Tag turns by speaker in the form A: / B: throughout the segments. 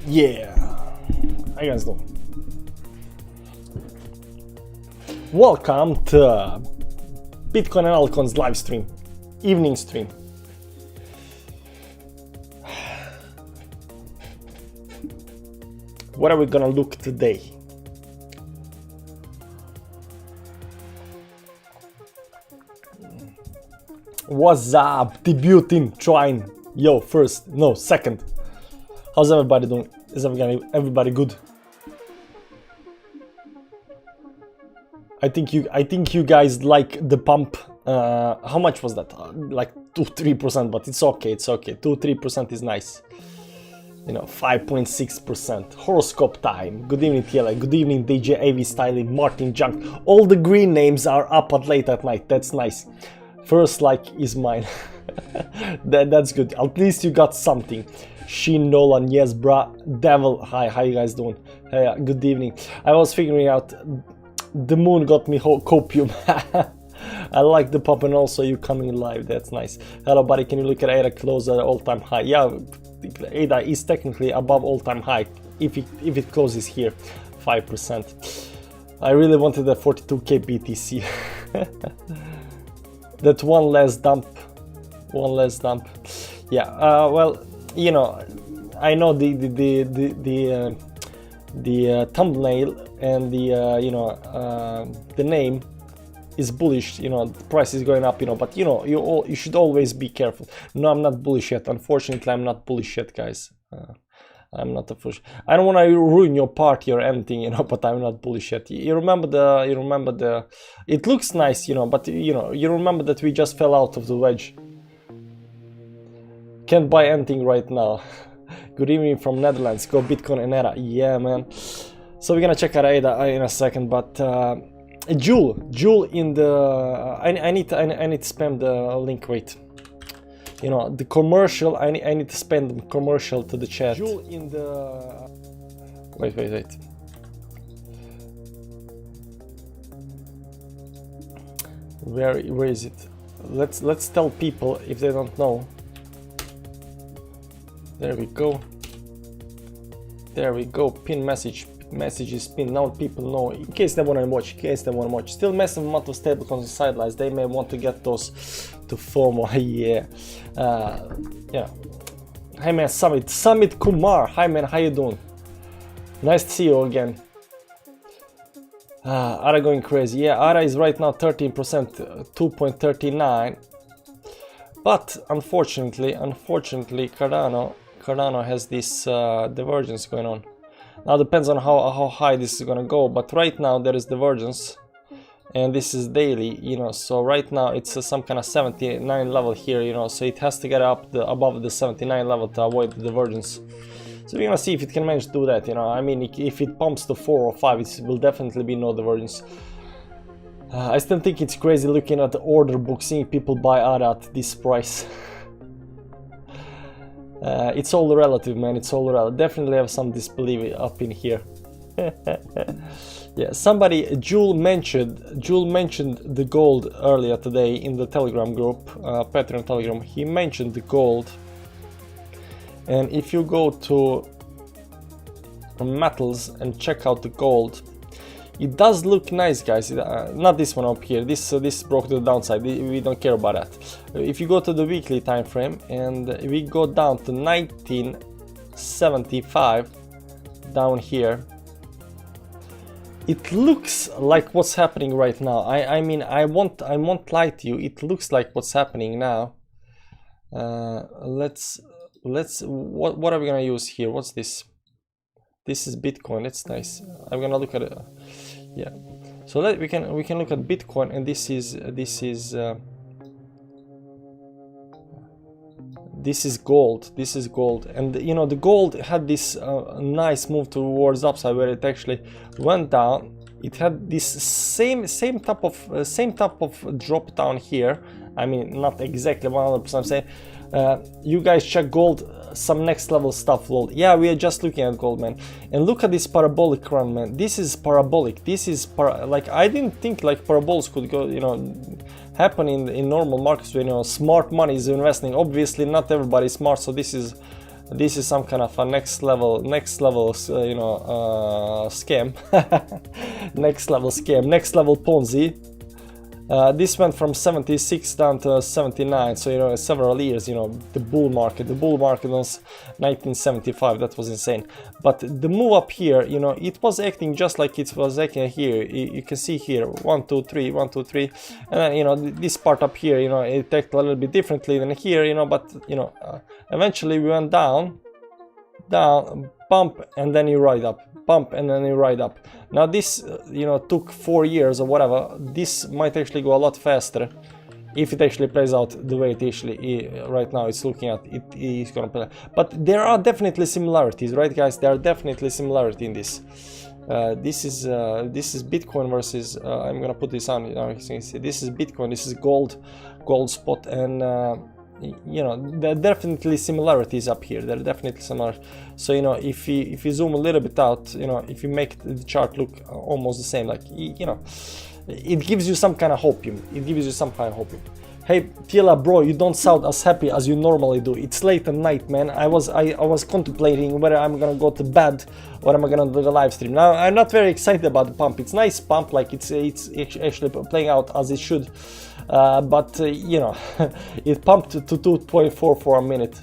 A: Yeah, how you guys doing? Welcome to Bitcoin and Altcoins live stream, evening stream. What are we gonna look today? What's up? Debuting, trying. Yo, first, no, second. How's everybody doing? Is everybody good? I think you guys like the pump. How much was that? Like 2-3%, but it's okay. It's okay. 2-3% is nice. You know, 5.6%. Horoscope time. Good evening, TLA. Good evening, DJ AV Styling, Martin Junk. All the green names are up at late at night. That's nice. First like is mine. That's good. At least you got something. Sheen Nolan, yes, bruh. Devil, hi, how you guys doing? Hey, good evening. I was figuring out the moon got me copium. I like the pop and also you coming live. That's nice. Hello, buddy. Can you look at ADA close at all-time high? Yeah, ADA is technically above all-time high if it closes here, 5%. I really wanted a 42k BTC. That one less dump. Yeah. Well, you know, I know the thumbnail and the name is bullish. You know, the price is going up. You know, but you know, you should always be careful. No, I'm not bullish yet. Unfortunately, I'm not bullish yet, guys. I'm not a bullish. I don't want to ruin your party or anything, you know, but I'm not bullish yet. You remember the. It looks nice, you know, but you remember that we just fell out of the wedge. Can't buy anything right now. Good evening from Netherlands. Go Bitcoin and ERA. Yeah, man. So we're gonna check out ADA in a second, but Jewel in the. I need to spam the link. Wait. You know, the commercial, I need to spend commercial to the chat. Jewel in the... Wait. Where is it? Let's tell people if they don't know. There we go. Pin messages pinned. Now people know. In case they want to watch. Still massive amount of stablecoins on the sidelines. They may want to get those to FOMO. Yeah. Yeah. Hi man, Summit Kumar. Hi man, how you doing? Nice to see you again. ARA going crazy. Yeah, ARA is right now 13%, 2.39. But unfortunately, Cardano has this divergence going on. Now depends on how high this is gonna go, but right now there is divergence, and this is daily, you know. So right now it's some kind of 79 level here, you know. So it has to get up above the 79 level to avoid the divergence. So we're gonna see if it can manage to do that, you know. I mean, if it pumps to 4 or 5, it will definitely be no divergence. I still think it's crazy looking at the order book, seeing people buy ARA at this price. It's all relative, man. It's all relative. Definitely have some disbelief up in here. Yeah, Jewel mentioned the gold earlier today in the Telegram group, Patreon Telegram. He mentioned the gold, and if you go to metals and check out the gold, it does look nice, guys. Not this one up here. This broke to the downside. We don't care about that. If you go to the weekly time frame and we go down to 1975 down here, it looks like what's happening right now. I mean, I won't lie to you. It looks like what's happening now. Let's what are we gonna use here? What's this? This is Bitcoin. It's nice. I'm gonna look at it. Yeah. So we can look at Bitcoin, and this is gold. This is gold, and you know the gold had this nice move towards upside where it actually went down. It had this same type of drop down here. I mean, not exactly 100%. I'm saying, you guys check gold. Some next level stuff, lol. Yeah, we are just looking at gold, man. And look at this parabolic run, man. This is parabolic. This is like, I didn't think like parabols could go, you know, happen in normal markets where, you know, smart money is investing. Obviously not everybody is smart, so this is This is some kind of a next level you know, scam. Next level scam, next level Ponzi. This went from 76 down to 79, so you know, several years. You know, the bull market was 1975. That was insane. But the move up here, you know, it was acting just like it was acting here. You can see here 1 2 3 1 2 3, and then, you know, this part up here, you know, it acted a little bit differently than here, you know. But you know, eventually we went down, bump, and then you ride up, bump, and then you ride up. Now this, you know, took 4 years or whatever. This might actually go a lot faster if it actually plays out the way it actually right now it's looking at. It is gonna play, but there are definitely similarities, right, guys? There are definitely similarities in this. This is Bitcoin versus. I'm gonna put this on. You know, you can see this is Bitcoin. This is gold spot, and you know, there are definitely similarities up here. There are definitely similar. So you know, if you zoom a little bit out, you know, if you make the chart look almost the same, like, you know, it gives you some kind of hope. It gives you some kind of hope. Hey Tila, bro, you don't sound as happy as you normally do. It's late at night, man. I was contemplating whether I'm gonna go to bed or am I gonna do the live stream. Now I'm not very excited about the pump. It's nice pump, like it's actually playing out as it should. But you know, it pumped to 2.4 for a minute.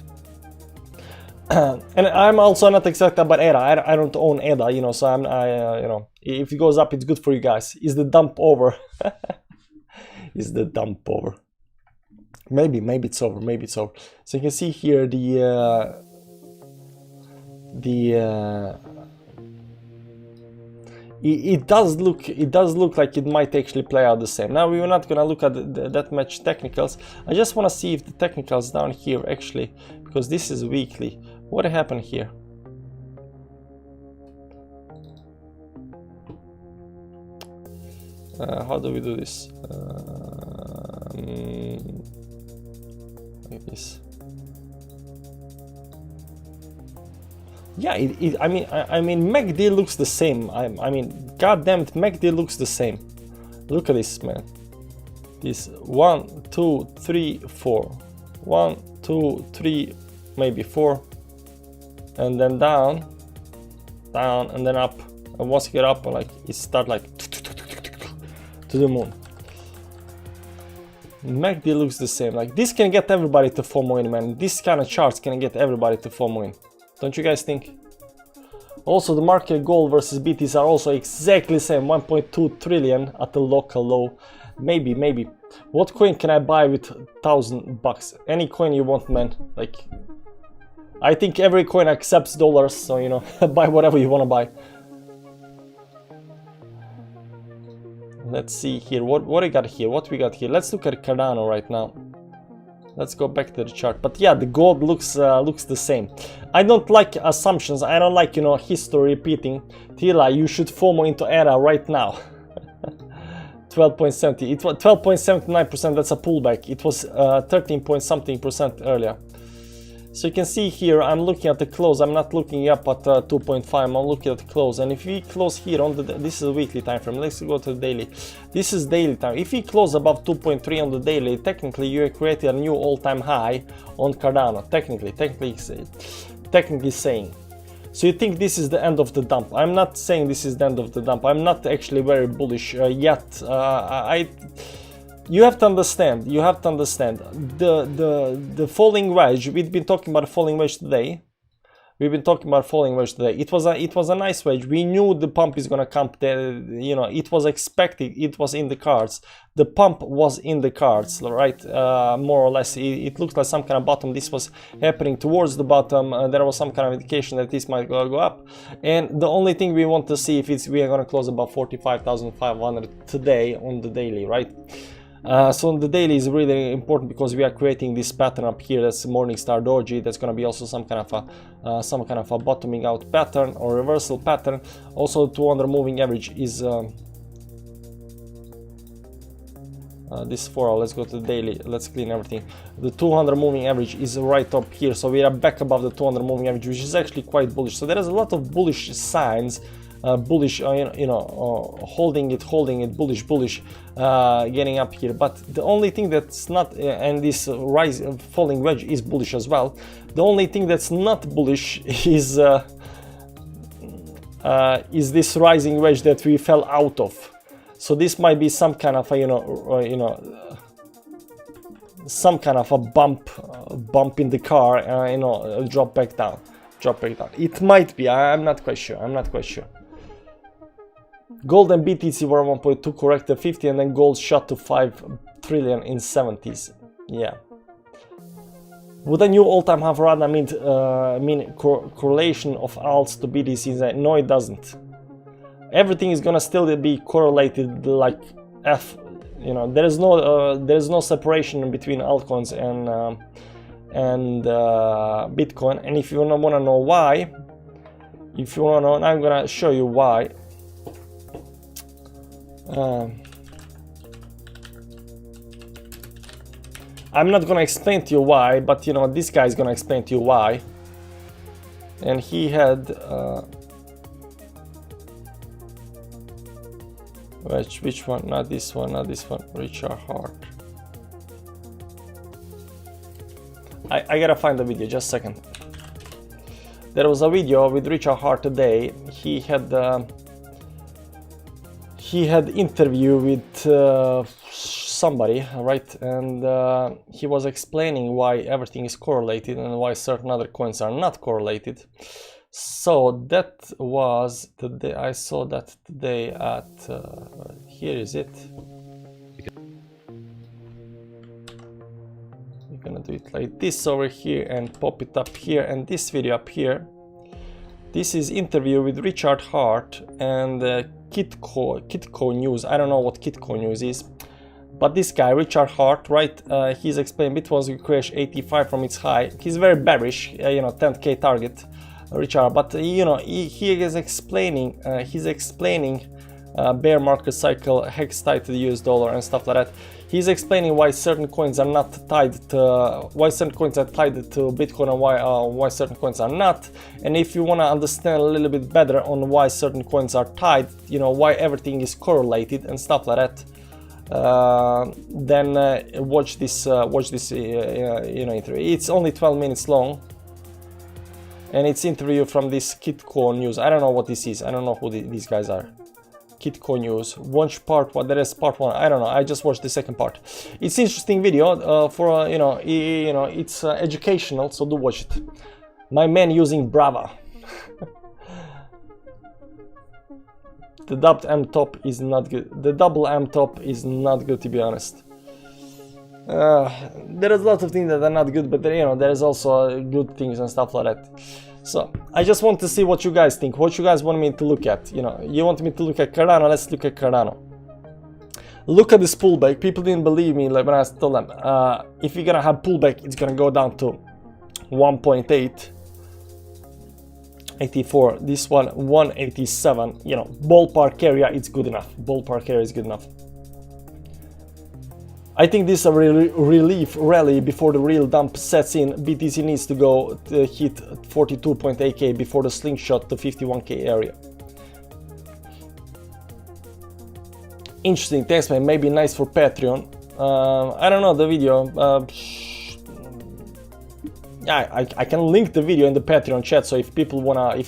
A: And I'm also not excited about ADA. I don't own ADA, you know, so you know, if it goes up, it's good for you guys. Is the dump over? Is the dump over? Maybe it's over. Maybe it's over. So you can see here it does look like it might actually play out the same. Now we're not gonna look at that much technicals. I just want to see if the technicals down here actually, because this is weekly. What happened here? How do we do this? Like this. Yeah, I mean, MACD looks the same. I mean, goddamn it, MACD looks the same. Look at this, man. This 1 2 3 4, 1 2 3, maybe 4, and then down, and then up. And once you get up, like it start like to the moon. MACD looks the same. Like this can get everybody to FOMO in, man. This kind of charts can get everybody to FOMO in. Don't you guys think? Also, the market gold versus BTs are also exactly the same. 1.2 trillion at the local low. Maybe. What coin can I buy with $1,000? Any coin you want, man. Like, I think every coin accepts dollars, so you know, buy whatever you want to buy. Let's see here. What we got here? What we got here? Let's look at Cardano right now. Let's go back to the chart. But yeah, the gold looks the same. I don't like assumptions. I don't like, you know, history repeating. Tila, you should FOMO into ERA right now. 12.70. It was 12.79%. That's a pullback. It was 13 point something% earlier. So you can see here, I'm looking at the close. I'm not looking up at 2.5. I'm looking at the close. And if we close here on this is a weekly time frame. Let's go to the daily. This is daily time. If we close above 2.3 on the daily, technically you created a new all-time high on Cardano. Technically saying. So you think this is the end of the dump? I'm not saying this is the end of the dump. I'm not actually very bullish yet. You have to understand. The falling wedge. We've been talking about a falling wedge today. It was a nice wedge. We knew the pump is gonna come there. You know, it was expected. It was in the cards. The pump was in the cards, right? More or less. It looks like some kind of bottom. This was happening towards the bottom. There was some kind of indication that this might go up. And the only thing we want to see if we are gonna close about 45,500 today on the daily, right? So the daily is really important because we are creating this pattern up here. That's Morningstar Doji. That's going to be also some kind of a bottoming out pattern or reversal pattern. Also, 200 moving average is this 4 hour. Let's go to the daily. Let's clean everything. The 200 moving average is right up here, so we are back above the 200 moving average, which is actually quite bullish. So there is a lot of bullish signs bullish, holding it, bullish, getting up here. But the only thing that's not, and this falling wedge is bullish as well. The only thing that's not bullish is this rising wedge that we fell out of. So this might be some kind of a, some kind of a bump in the car, drop back down. It might be, I'm not quite sure. Gold and BTC were 1.2, corrected 50, and then gold shot to 5 trillion in 70s. Yeah. Would a new all-time high for ADA mean correlation of alts to BTC? No, it doesn't. Everything is gonna still be correlated like F. There is no separation between altcoins and Bitcoin. And if you want to know why, I'm gonna show you why. I'm not gonna explain to you why, but this guy is gonna explain to you why. And he had which one? Not this one. Richard Hart. I gotta find the video, just a second. There was a video with Richard Hart today. He had interview with somebody, right? And he was explaining why everything is correlated and why certain other coins are not correlated. So that was today. I saw that today at here is it. We're gonna do it like this over here and pop it up here, and this video up here. This is interview with Richard Hart and Kitco News. I don't know what Kitco News is, but this guy Richard Hart, right? He's explaining Bitcoin will crash 85 from its high. He's very bearish, 10K target. Richard, but he is explaining bear market cycle, hex tied to the US dollar and stuff like that. He's explaining why certain coins are not tied to Bitcoin and why certain coins are not. And if you want to understand a little bit better on why certain coins are tied, why everything is correlated and stuff like that, then watch this interview. It's only 12 minutes long. And it's interview from this Kitco News. I don't know what this is. I don't know who these guys are. Kitco News. Watch part one. There is part one. I don't know. I just watched the second part. It's interesting video. For it's educational. So do watch it. My man using Brava. The dubbed M top is not good. The double M top is not good, to be honest. There is a lot of things that are not good, but there is also good things and stuff like that. So I just want to see what you guys think, what you guys want me to look at. You want me to look at Cardano? Let's look at Cardano. Look at this pullback. People didn't believe me like when I told them if you're gonna have pullback, it's gonna go down to 1.84. This one 187. Ballpark area, it's good enough. Ballpark area is good enough. I think this is a relief rally before the real dump sets in. BTC needs to go to hit 42.8k before the slingshot to 51k area. Interesting, thanks man, maybe nice for Patreon. I don't know the video. Yeah, I can link the video in the Patreon chat, so if people wanna, if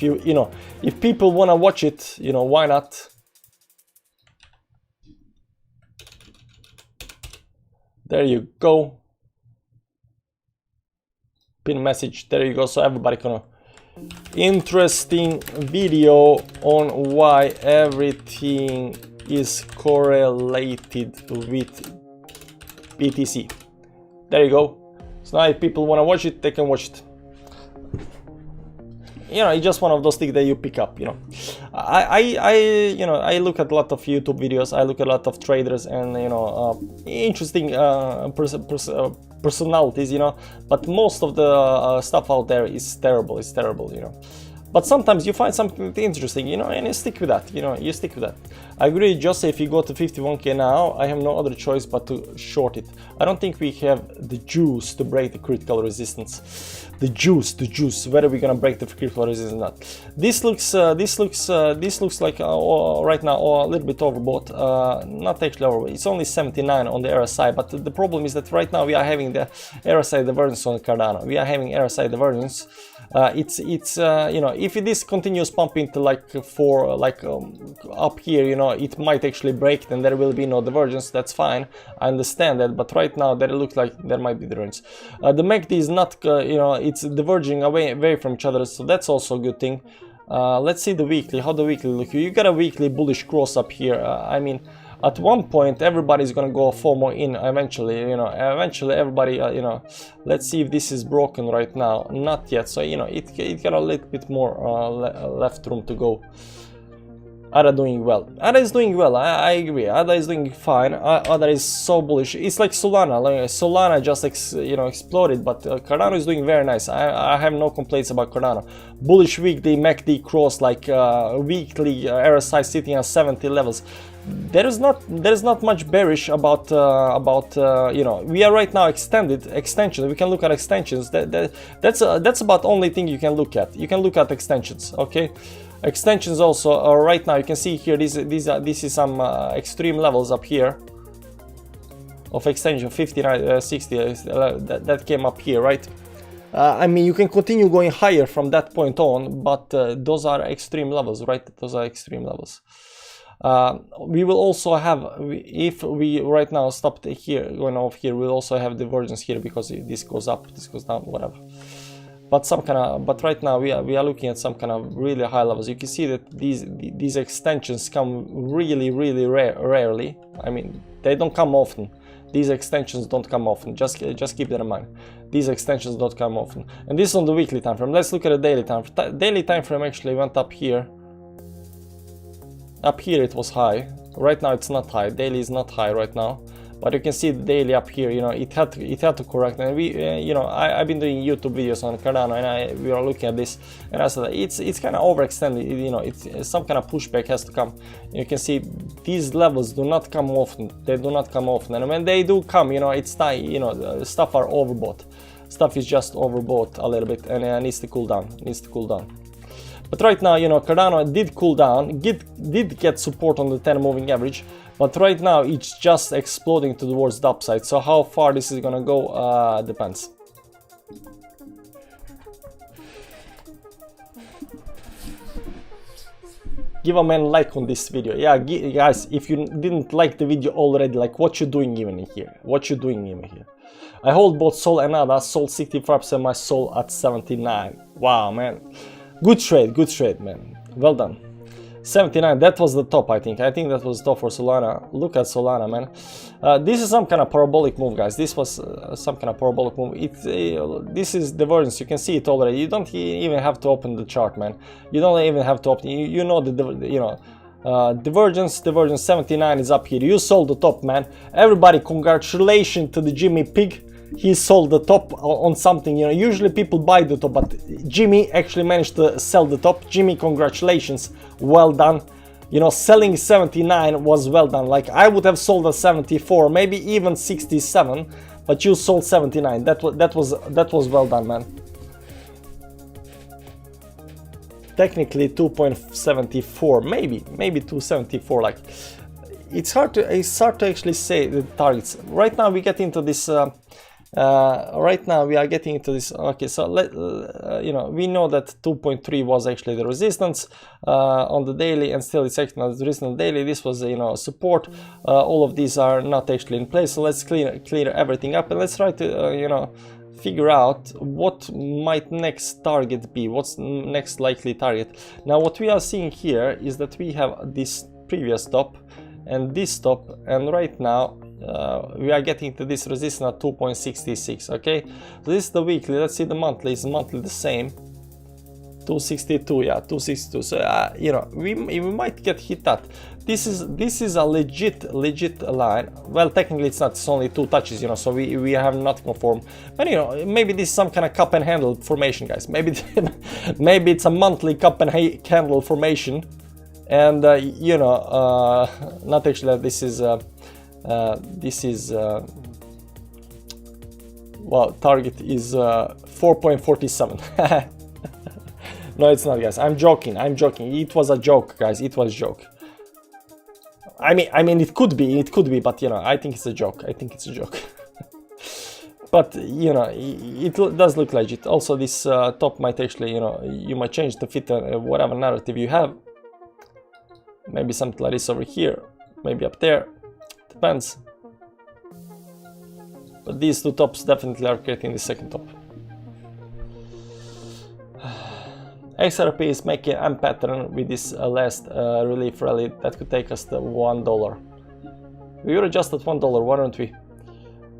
A: people wanna watch it, why not? There you go. Pin message. There you go. So everybody can. Interesting video on why everything is correlated with BTC. There you go. So now if people want to watch it, they can watch it. It's just one of those things that you pick up. I look at a lot of YouTube videos. I look at a lot of traders and interesting personalities. But most of the stuff out there is terrible. It's terrible. But sometimes you find something interesting, and you stick with that. You stick with that. I agree, Jose. If you go to 51k now, I have no other choice but to short it. I don't think we have the juice to break the critical resistance. the juice, whether we're gonna break the crypto resistance or not. This looks like right now a little bit overbought. Not actually overbought. It's only 79 on the RSI, but the problem is that right now we are having the RSI divergence on Cardano. We are having RSI divergence. It's you know, if this continues pumping to like up here, you know, it might actually break, then there will be no divergence. That's fine, I understand that, but right now there looks like there might be divergence. The MACD is not you know, it's diverging away from each other, so that's also a good thing. Let's see the weekly, how the weekly look. You got a weekly bullish cross up here. I mean, at one point everybody's gonna go FOMO in eventually, you know, eventually everybody you know. Let's see if this is broken right now. Not yet, so you know, it got a little bit more left room to go. ADA doing well. ADA is doing well. I agree. ADA is doing fine. ADA is so bullish. It's like Solana. Like Solana just you know, exploded, but Cardano is doing very nice. I have no complaints about Cardano. Bullish weekly MACD cross, like weekly RSI sitting at 70 levels. There is not much bearish about you know, we are right now extensions. We can look at extensions. That's about the only thing you can look at. You can look at extensions. Okay. Extensions also right now you can see here, this is some extreme levels up here of extension. 59 60 that came up here, right? I mean, you can continue going higher from that point on, but those are extreme levels, right? Those are extreme levels. We will also have, if we right now stopped here, going off here, we'll also have divergence here, because this goes up, this goes down, whatever. But but right now we are looking at some kind of really high levels. You can see that these extensions come really rarely. I mean, they don't come often. These extensions don't come often. Just keep that in mind. These extensions don't come often. And this is on the weekly time frame. Let's look at the daily time frame. Daily time frame actually went up here. Up here it was high. Right now it's not high. Daily is not high right now. But you can see the daily up here, you know, it had to correct. And we, you know, I've been doing YouTube videos on Cardano, and we are looking at this, and I said it's kind of overextended. You know, it's some kind of pushback has to come. You can see these levels do not come often. They do not come often, and when they do come, you know, it's time. You know, stuff are overbought. Stuff is just overbought a little bit, and it needs to cool down. Needs to cool down. But right now, you know, Cardano did cool down, did get support on the 10 moving average, but right now it's just exploding towards the upside. So how far this is gonna go depends. Give a man like on this video. Yeah, guys, if you didn't like the video already, like, what you doing even here? What you doing even here? I hold both Sol and ADA. Sol 65%, my Sol at 79. Wow, man. Good trade, man. Well done. 79, that was the top, I think. I think that was the top for Solana. Look at Solana, man. This is some kind of parabolic move, guys. This was some kind of parabolic move. This is divergence. You can see it already. You don't even have to open the chart, man. You don't even have to open. You know divergence 79 is up here. You sold the top, man. Everybody, congratulations to the Jimmy Pig. He sold the top on something, you know. Usually people buy the top, but Jimmy actually managed to sell the top. Jimmy, congratulations, well done. You know, selling 79 was well done. Like, I would have sold a 74, maybe even 67, but you sold 79. That was well done, man. Technically 2.74, maybe 274. Like, it's hard to actually say the targets. Right now we get into this. Right now we are getting into this. Okay, so you know, we know that 2.3 was actually the resistance on the daily, and still it's acting as the resistance on the daily. This was, you know, support. All of these are not actually in place, so let's clear everything up, and let's try to you know, figure out what might next target be. What's next likely target? Now what we are seeing here is that we have this previous stop and this stop, and right now we are getting to this resistance at 2.66. okay, so this is the weekly. Let's see the monthly. Is monthly the same? 262, yeah, 262. So you know, we might get hit at. This is a legit line. Well, technically it's not. It's only 2 touches, you know, so we have not conformed. But you know, maybe this is some kind of cup and handle formation, guys. Maybe maybe it's a monthly cup and handle formation, and you know, not actually. This is Well, target is 4.47. No, it's not, guys. I'm joking. I'm joking. It was a joke, guys. It was a joke. I mean, it could be, but you know, I think it's a joke. I think it's a joke. But you know, it does look legit. Also, this top might actually, you know, you might change to fit whatever narrative you have. Maybe something like this over here, maybe up there. Depends. But these two tops definitely are creating the second top. XRP is making an M pattern with this last relief rally that could take us to $1. We were just at $1, weren't we?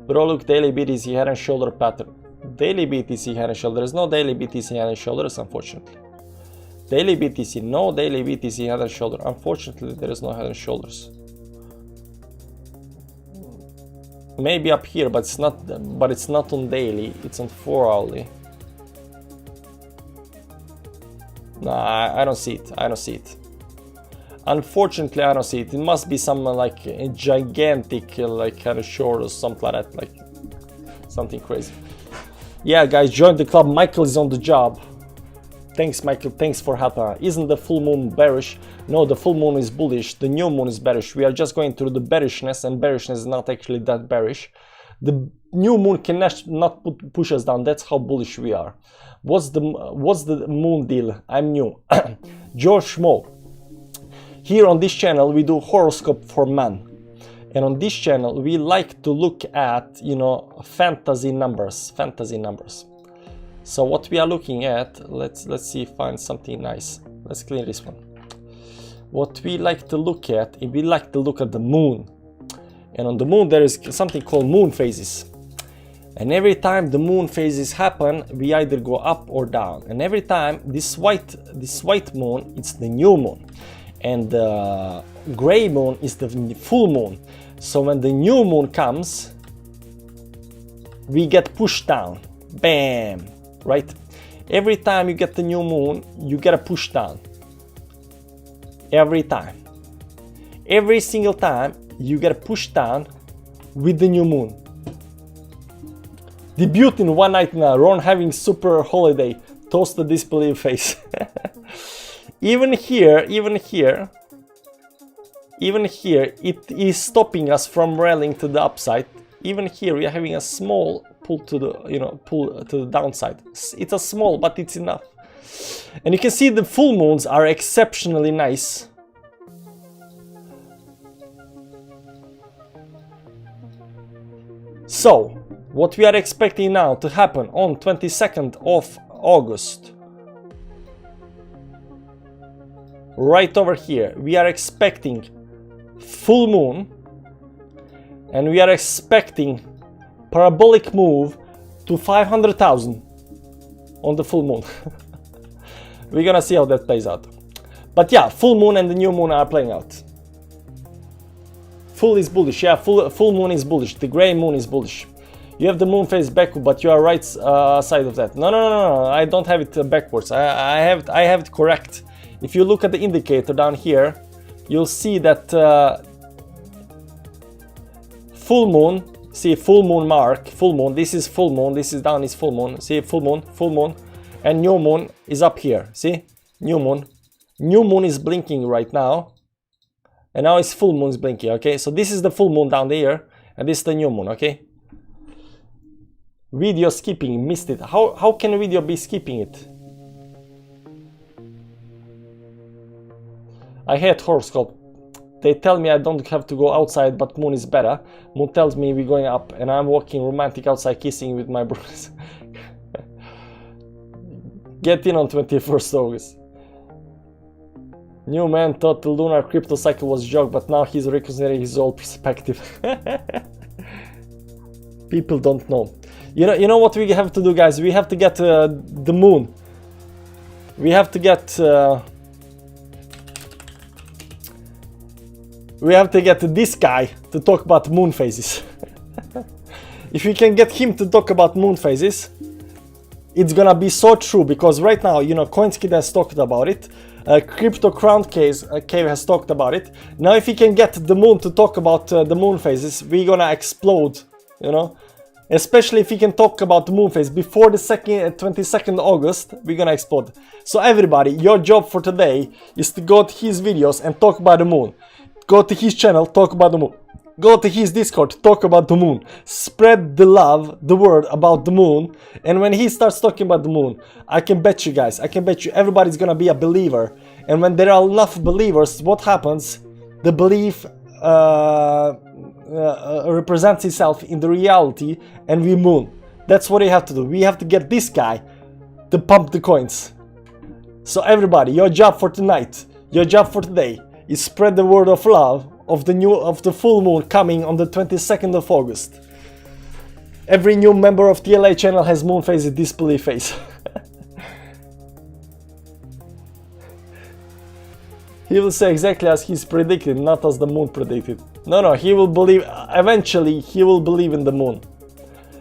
A: Bro, look, daily BTC head and shoulder pattern. Daily BTC head and shoulder. There's no daily BTC head and shoulders, unfortunately. Daily BTC, no daily BTC head and shoulder. Unfortunately, there is no head and shoulders. Maybe up here, but it's not. But it's not on daily. It's on 4-hourly. No, I don't see it. I don't see it. Unfortunately, I don't see it. It must be some like a gigantic, like kind of short or something like that, like something crazy. Yeah, guys, join the club. Michael is on the job. Thanks, Michael. Thanks for helping. Isn't the full moon bearish? No, the full moon is bullish. The new moon is bearish. We are just going through the bearishness, and bearishness is not actually that bearish. The new moon can not push us down. That's how bullish we are. What's the moon deal? I'm new. George Mo. Here on this channel we do horoscope for men, and on this channel we like to look at, you know, fantasy numbers. So what we are looking at, let's see, find something nice. Let's clean this one. What we like to look at, we like to look at the moon, and on the moon there is something called moon phases. And every time the moon phases happen, we either go up or down. And every time this white moon, it's the new moon, and the gray moon is the full moon. So when the new moon comes, we get pushed down. Bam! Right? Every time you get the new moon, you get a push down. Every time. Every single time you get a push down with the new moon. Debut in one night now. Ron having super holiday. Toast the disbelief face. Even here, it is stopping us from rallying to the upside. Even here, we are having a small pull to the, you know, pull to the downside. It's a small, but it's enough. And you can see the full moons are exceptionally nice. So, what we are expecting now to happen on 22nd of August, right over here, we are expecting full moon, and we are expecting parabolic move to 500,000 on the full moon. We're gonna see how that plays out. But yeah, full moon and the new moon are playing out. Full is bullish, yeah, full moon is bullish, the gray moon is bullish. You have the moon phase backward, but you are right side of that. No, I don't have it backwards. I have it correct. If you look at the indicator down here, you'll see that full moon, see full moon mark, full moon, this is full moon, this is down is full moon, see full moon, and new moon is up here, see, new moon is blinking right now, and now it's full moon is blinking, okay, so this is the full moon down there, and this is the new moon, okay. Video skipping, missed it. How can a video be skipping it? I hate horoscope. They tell me I don't have to go outside, but moon is better. Moon tells me we're going up, and I'm walking romantic outside kissing with my brothers. Get in on 21st August. New man thought the lunar crypto cycle was a joke, but now he's reconsidering his old perspective. People don't know. You know what we have to do, guys? We have to get the moon. We have to get this guy to talk about moon phases. If we can get him to talk about moon phases, it's gonna be so true, because right now, you know, Coinskid has talked about it. Crypto Crown Cave has talked about it. Now if we can get the moon to talk about the moon phases, we're gonna explode, you know. Especially if he can talk about the moon phase before the 22nd August, we're gonna explode. So everybody, your job for today is to go to his videos and talk about the moon. Go to his channel, talk about the moon. Go to his Discord, talk about the moon. Spread the love, the word about the moon. And when he starts talking about the moon, I can bet you guys, I can bet you everybody's gonna be a believer. And when there are enough believers, what happens? The belief represents itself in the reality, and we moon. That's what we have to do. We have to get this guy to pump the coins. So everybody, your job for tonight, your job for today is spread the word of love of the full moon coming on the 22nd of August. Every new member of the LA channel has moon phase in disbelief phase. He will say exactly as he's predicted, not as the moon predicted. No, he will believe, eventually he will believe in the moon.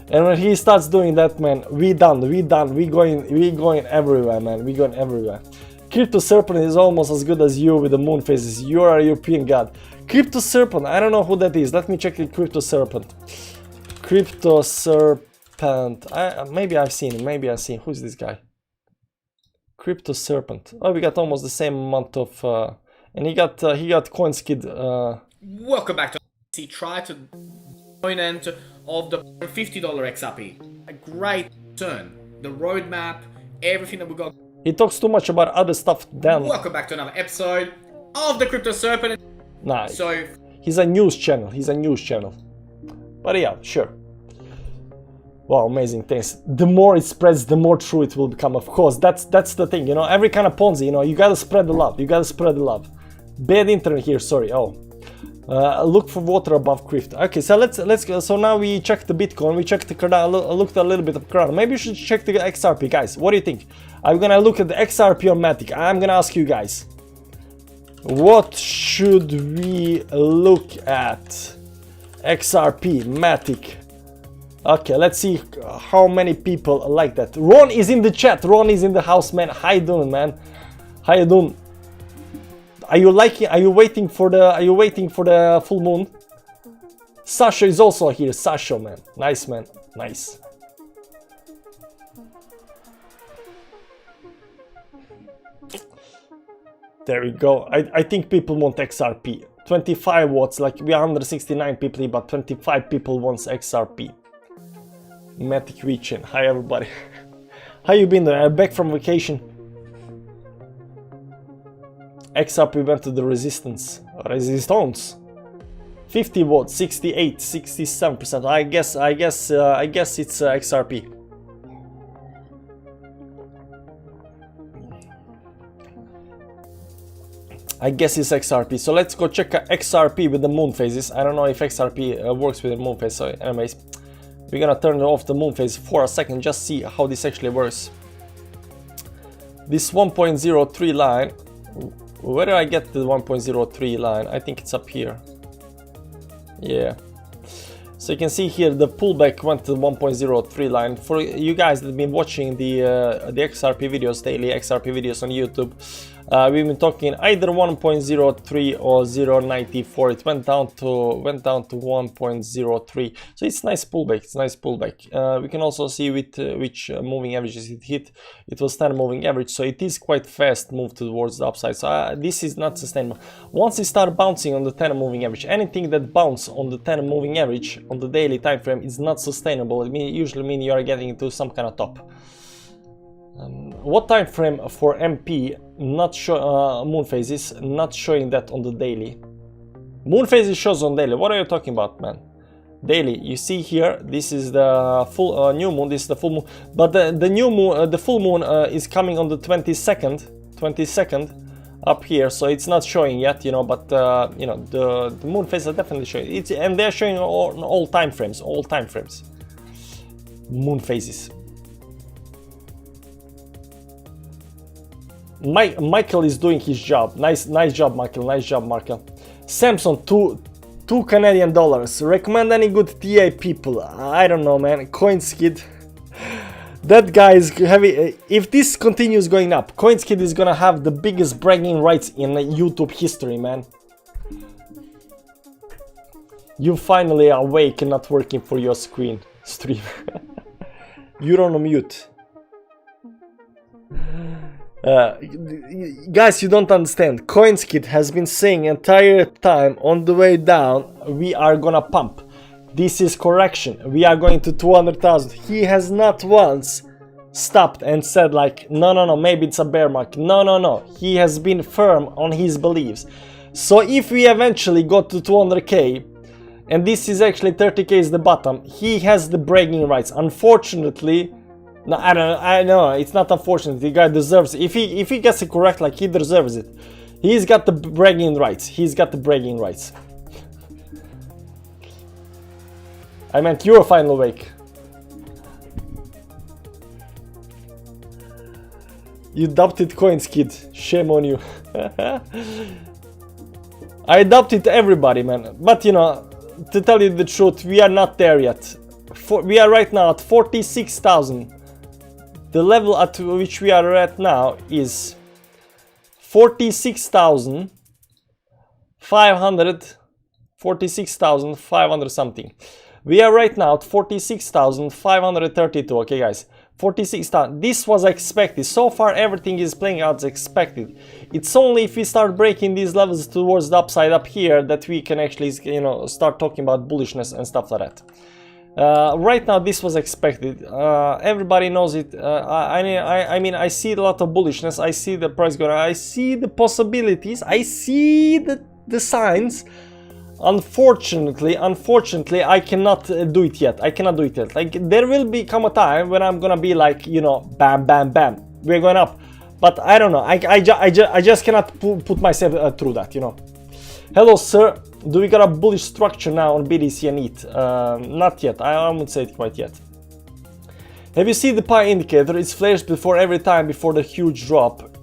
A: And when he starts doing that, man, we done, we going everywhere, man, we going everywhere. Crypto Serpent is almost as good as you with the moon phases. You are a European god. Crypto Serpent, I don't know who that is. Let me check the Crypto Serpent. Crypto Serpent, maybe I've seen him, who's this guy? Crypto Serpent. Oh, we got almost the same amount of, and he got CoinSkid.
B: Welcome back to. He tried to join end of the $50 XRP. A great turn. The roadmap, everything that we got.
A: He talks too much about other stuff. Then.
B: Welcome back to another episode of the Crypto Serpent.
A: Nah.
B: So
A: he's a news channel. But yeah, sure. Wow, amazing things. The more it spreads, the more true it will become. Of course, that's the thing, you know. Every kind of Ponzi, you know, you gotta spread the love. Bad internet here, sorry. Oh, look for water above crypto. Okay, so let's go. So now we checked the Bitcoin, we checked the Cardano, looked a little bit of Cardano. Maybe you should check the XRP, guys. What do you think? I'm gonna look at the XRP on Matic. I'm gonna ask you guys, what should we look at? XRP, Matic. Okay, let's see how many people like that. Ron is in the chat. Ron is in the house, man. How you doing, man? How you doing? Are you waiting for the full moon? Sasha is also here. Sasha, man. Nice, man. Nice. There we go. I think people want XRP. 25 watts, like we are 169 people here, but 25 people wants XRP. Matic region. Hi everybody. How you been there? I'm back from vacation. XRP went to the resistance. 50 watts, 68, 67%. I guess it's XRP. I guess it's XRP. So let's go check XRP with the moon phases. I don't know if XRP works with the moon phase. So anyways, we're gonna turn off the moon phase for a second, just see how this actually works. This 1.03 line, where did I get the 1.03 line? I think it's up here. Yeah. So you can see here the pullback went to the 1.03 line. For you guys that have been watching the XRP videos, daily XRP videos on YouTube, we've been talking either 1.03 or 0.94. It went down to 1.03. So it's nice pullback. It's nice pullback. We can also see with which moving averages it hit. It was 10 moving average, so it is quite fast move towards the upside. So this is not sustainable. Once it start bouncing on the 10 moving average, anything that bounce on the 10 moving average on the daily time frame is not sustainable. It usually means you are getting into some kind of top. What time frame for MP? Not show moon phases, not showing that on the daily. Moon phases shows on daily. What are you talking about, man? Daily, you see here, this is the full new moon, this is the full moon, but the new moon, the full moon is coming on the 22nd up here, so it's not showing yet, you know, but you know, the moon phases are definitely showing it, and they're showing all time frames, moon phases. Michael is doing his job. Nice job, Michael. Nice job, Michael. Samson, $2 Canadian. Recommend any good TA people? I don't know, man. CoinSkid. That guy is heavy. If this continues going up, CoinSkid is gonna have the biggest bragging rights in YouTube history, man. You finally are awake and not working for your screen. stream. You're on mute. Guys, you don't understand. CoinSkid has been saying entire time on the way down, we are gonna pump. This is correction. We are going to 200,000. He has not once stopped and said like, no, maybe it's a bear market. No. He has been firm on his beliefs. So if we eventually got to 200k, and this is actually 30k is the bottom, he has the bragging rights. Unfortunately, no, I know it's not unfortunate. The guy deserves it. If he gets it correct, like, he deserves it. He's got the bragging rights. He's got the bragging rights. I meant you're finally awake. You adopted CoinSkid. Shame on you. I adopted everybody, man. But you know, to tell you the truth, we are not there yet. We are right now at 46,000. The level at which we are at now is 46,500, 46,500 something. We are right now at 46,532. Okay, guys, 46,000. This was expected. So far, everything is playing out as expected. It's only if we start breaking these levels towards the upside up here that we can actually, you know, start talking about bullishness and stuff like that. Right now, this was expected. Everybody knows it. I mean, I see a lot of bullishness. I see the price going. I see the possibilities. I see the signs. Unfortunately, I cannot do it yet. I cannot do it yet. Like, there will come a time when I'm gonna be like, you know, bam, bam, bam, we're going up. But I don't know. I just cannot put myself through that, you know. Hello, sir. Do we got a bullish structure now on BTC and ETH? Not yet. I wouldn't say it quite yet. Have you seen the pi indicator? It's flashed before every time before the huge drop.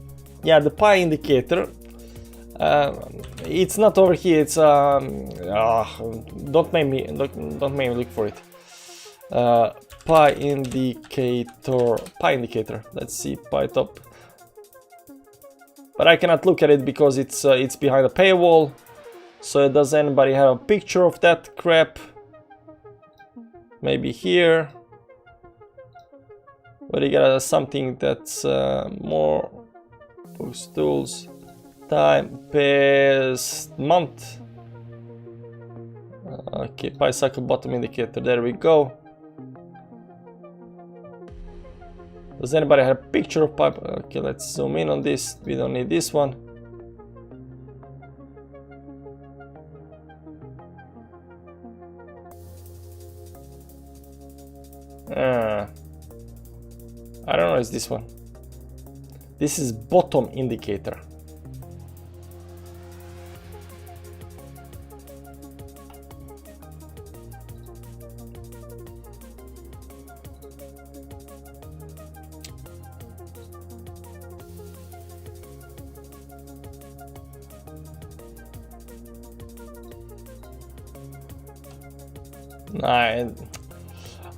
A: Yeah, the pi indicator. It's not over here. It's don't make me look for it. Pi indicator. Let's see, pi top. But I cannot look at it because it's behind a paywall. So does anybody have a picture of that crap? Maybe here. But you got something that's more post tools, time, pairs, month. Okay, pi cycle bottom indicator. There we go. Does anybody have a picture of pi? Okay, let's zoom in on this. We don't need this one. I don't know, it's this one. This is bottom indicator.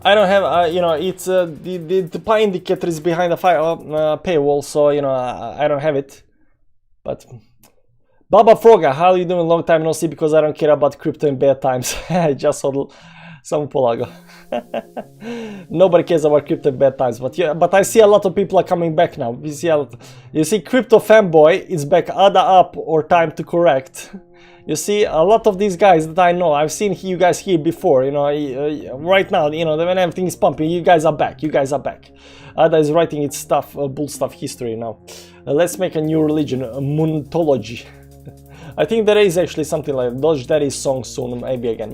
A: I don't have, you know, it's the pi indicator is behind the paywall, so you know I don't have it. But Baba Froga, how are you doing? Long time no see, because I don't care about crypto in bad times. I just saw some polago. Nobody cares about crypto in bad times, but yeah, but I see a lot of people are coming back now. You see crypto fanboy is back, either up or time to correct. You see, a lot of these guys that I know, I've seen you guys here before, you know, right now, you know, when everything is pumping, you guys are back, Ada is writing its stuff, bull stuff history now. Let's make a new religion, Moontology. I think there is actually something like Dodge Daddy's song soon, maybe again.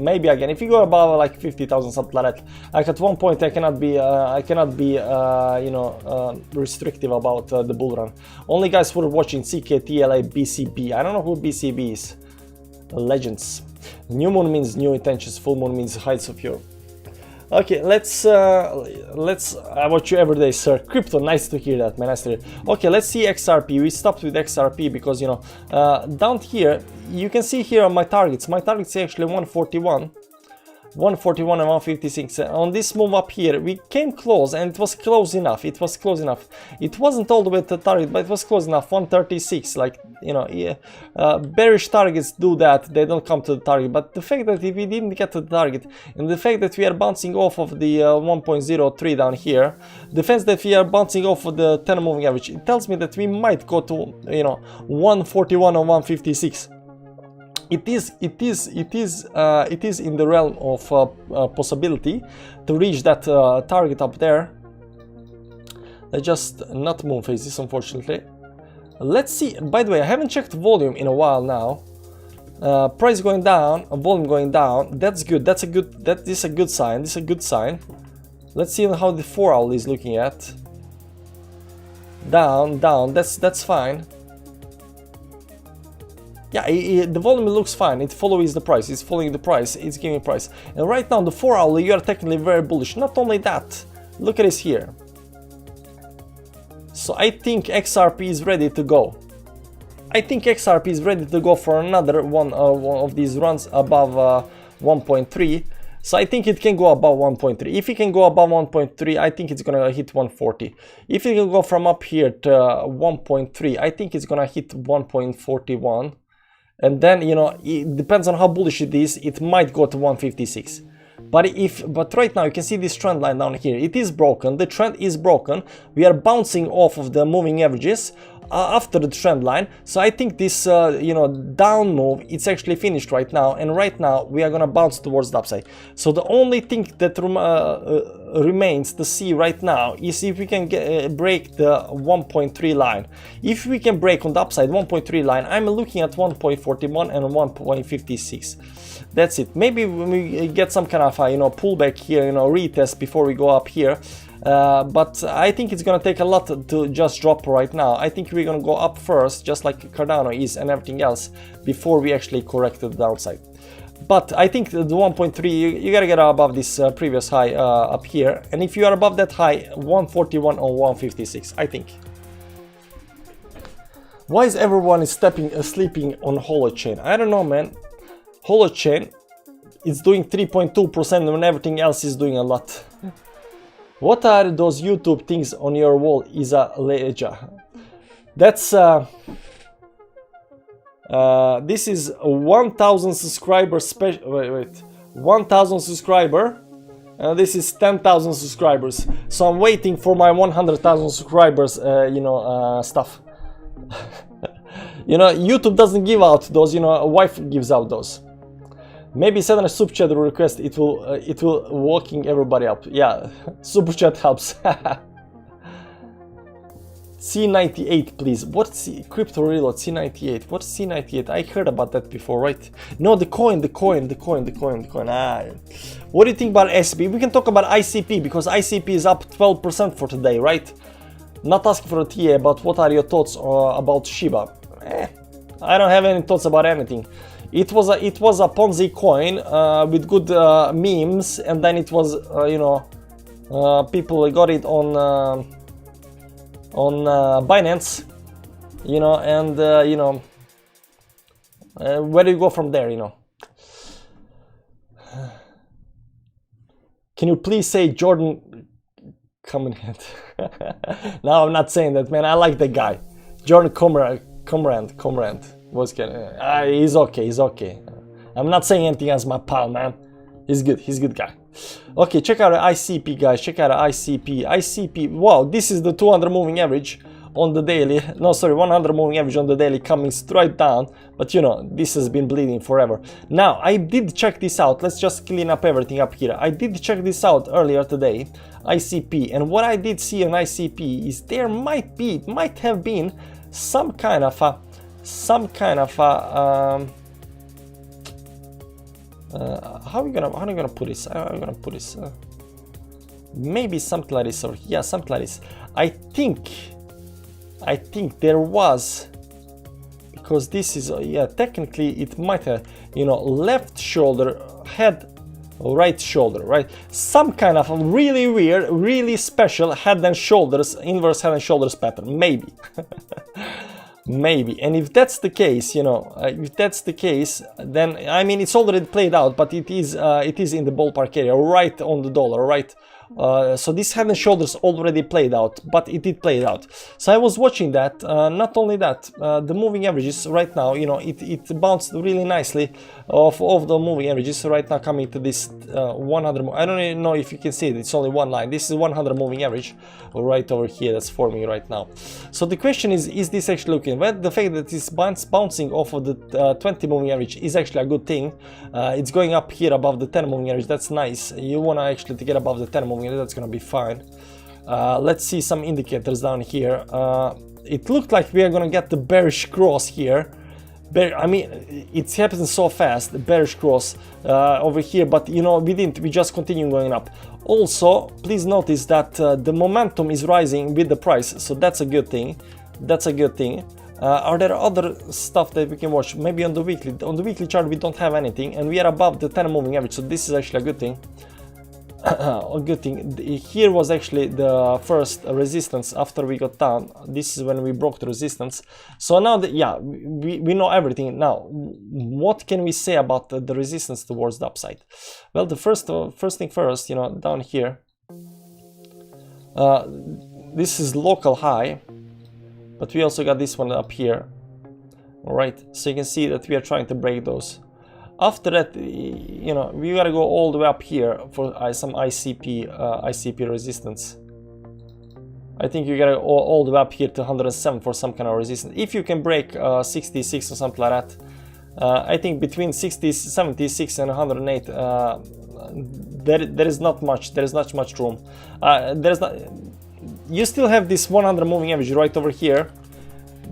A: If you go above like 50,000, something like that, like at one point I cannot be, you know, restrictive about the bull run. Only guys who are watching CKTLA BCB. I don't know who BCB is. Legends. New moon means new intentions, full moon means heights of your. Okay, let's watch you every day, sir. Crypto, nice to hear that, man. Nice to hear. Okay, let's see XRP. We stopped with XRP because, you know, down here you can see here on my targets. My targets is actually 141. 141 and 156. On this move up here, we came close, and it was close enough. It was close enough. It wasn't all the way to the target, but it was close enough. 136, like, you know, yeah, bearish targets do that. They don't come to the target. But the fact that if we didn't get to the target, and the fact that we are bouncing off of the 1.03 down here, the fact that we are bouncing off of the 10 moving average, it tells me that we might go to, you know, 141 or 156. It is in the realm of possibility to reach that target up there. Let's just not moon phase this, unfortunately. Let's see. By the way, I haven't checked volume in a while now. Price going down, volume going down. That's good. This is a good sign. This is a good sign. Let's see how the 4 hour is looking at. Down. That's fine. Yeah, the volume looks fine. It follows the price. It's following the price. It's giving price. And right now, the 4 hour, you are technically very bullish. Not only that, look at this here. So I think XRP is ready to go. I think XRP is ready to go for another one of these runs above 1.3. So I think it can go above 1.3. If it can go above 1.3, I think it's gonna hit 140. If it can go from up here to 1.3, I think it's gonna hit 1.41. And then, you know, it depends on how bullish it is, it might go to 156. But right now you can see this trend line down here. It is broken. The trend is broken. We are bouncing off of the moving averages after the trend line. So I think this you know, down move, it's actually finished right now, and right now we are gonna bounce towards the upside. So the only thing that remains to see right now is if we can break the 1.3 line. If we can break on the upside 1.3 line, I'm looking at 1.41 and 1.56. That's it. Maybe when we get some kind of you know, pullback here, you know, retest before we go up here. But I think it's gonna take a lot to just drop right now. I think we're gonna go up first, just like Cardano is and everything else, before we actually correct the downside. But I think the 1.3, you gotta get above this previous high up here. And if you are above that high, 141 or 156, I think. Why is everyone sleeping on Holochain? I don't know, man. Holochain is doing 3.2% when everything else is doing a lot. What are those YouTube things on your wall? Is a ledger. That's this is a 1,000 subscriber special. Wait, 1,000 subscriber. This is 10,000 subscribers. So I'm waiting for my 100,000 subscribers. You know, stuff. You know, YouTube doesn't give out those. You know, a wife gives out those. Maybe send a super chat request. It will walking everybody up. Yeah, super chat helps. C98, please. What's crypto reload? C98. What's C98? I heard about that before, right? No, the coin. Ah, what do you think about SB? We can talk about ICP because ICP is up 12% for today, right? Not asking for a TA, but what are your thoughts about Shiba? I don't have any thoughts about anything. It was a Ponzi coin with good memes, and then it was you know, people got it on Binance, you know, and you know, where do you go from there, you know? Can you please say Jordan Comrade? No, I'm not saying that, man. I like the guy, Jordan Comrade. He's okay. I'm not saying anything as my pal, man. He's good guy. Okay, check out ICP, guys. Check out ICP. Wow, this is the 200 moving average on the daily. No, sorry, 100 moving average on the daily coming straight down. But you know, this has been bleeding forever. Now, I did check this out. Let's just clean up everything up here. I did check this out earlier today, ICP. And what I did see on ICP is there might have been some kind of how are you gonna put this? I'm gonna put this. Maybe something like this, or yeah, something like this. I think there was, because this is yeah, technically it might have, you know, left shoulder, head, right shoulder, right? Some kind of really weird, really special head and shoulders, inverse head and shoulders pattern, maybe. Maybe. And if that's the case, you know, if that's the case, then I mean it's already played out, but it is in the ballpark area, right on the dollar, right? So this head and shoulders already played out, but it did play it out. So I was watching that. Not only that, the moving averages right now, you know, it bounced really nicely off the moving averages right now, coming to this 100. I don't even know if you can see it. It's only one line. This is 100 moving average right over here that's forming right now. So the question is this actually looking? Well, the fact that it's bouncing off of the 20 moving average is actually a good thing. It's going up here above the 10 moving average. That's nice. You want to actually to get above the 10 moving average. That's gonna be fine. Let's see some indicators down here. It looked like we are gonna get the bearish cross here. I mean, it happens so fast, the bearish cross over here, but you know, we didn't, we just continue going up. Also, please notice that the momentum is rising with the price, so that's a good thing. That's a good thing. Are there other stuff that we can watch? Maybe on the weekly. On the weekly chart we don't have anything, and we are above the 10 moving average, so this is actually a good thing. A good thing. Here was actually the first resistance after we got down. This is when we broke the resistance. So now that, yeah, we know everything. Now what can we say about the resistance towards the upside? Well, the first thing first, you know, down here, this is local high, but we also got this one up here. All right, so you can see that we are trying to break those. After that, you know, we gotta go all the way up here for some ICP resistance. I think you gotta go all the way up here to 107 for some kind of resistance. If you can break 66 or something like that, I think between 76 and 108, there is not much. There is not much room. You still have this 100 moving average right over here,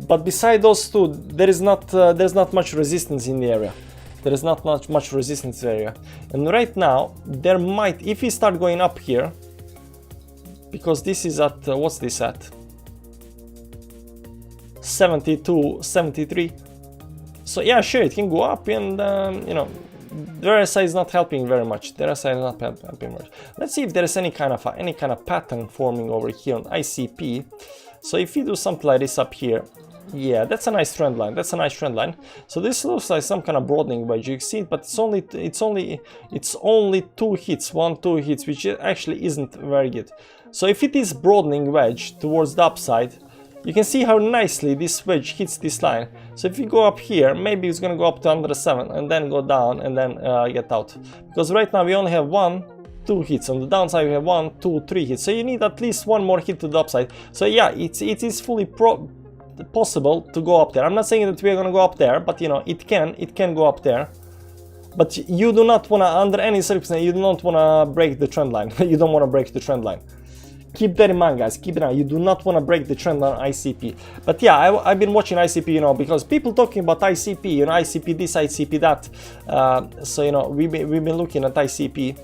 A: but beside those two, there's not much resistance in the area. There is not much resistance area, and right now there might, if we start going up here, because this is at what's this at 72, 73. So yeah, sure, it can go up, and you know, the RSI is not helping very much. The RSI is not helping much. Let's see if there is any kind of pattern forming over here on ICP. So if we do something like this up here, yeah, that's a nice trend line. That's a nice trend line. So this looks like some kind of broadening wedge. You see it, but it's only two hits, 1-2 hits, which actually isn't very good. So if it is broadening wedge towards the upside, you can see how nicely this wedge hits this line. So if you go up here, maybe it's gonna go up to under 7 and then go down and then get out. Because right now we only have 1-2 hits. On the downside we have 1-2-3 hits. So you need at least one more hit to the upside. So yeah, it is fully possible to go up there. I'm not saying that we are gonna go up there, but you know, it can go up there. But you do not wanna, under any circumstance, you do not wanna break the trend line. You don't wanna break the trend line. Keep that in mind, guys. Keep it in mind. You do not want to break the trend on ICP. But yeah, I've been watching ICP, you know, because people talking about ICP, you know, ICP this, ICP that. So you know, we've been looking at ICP,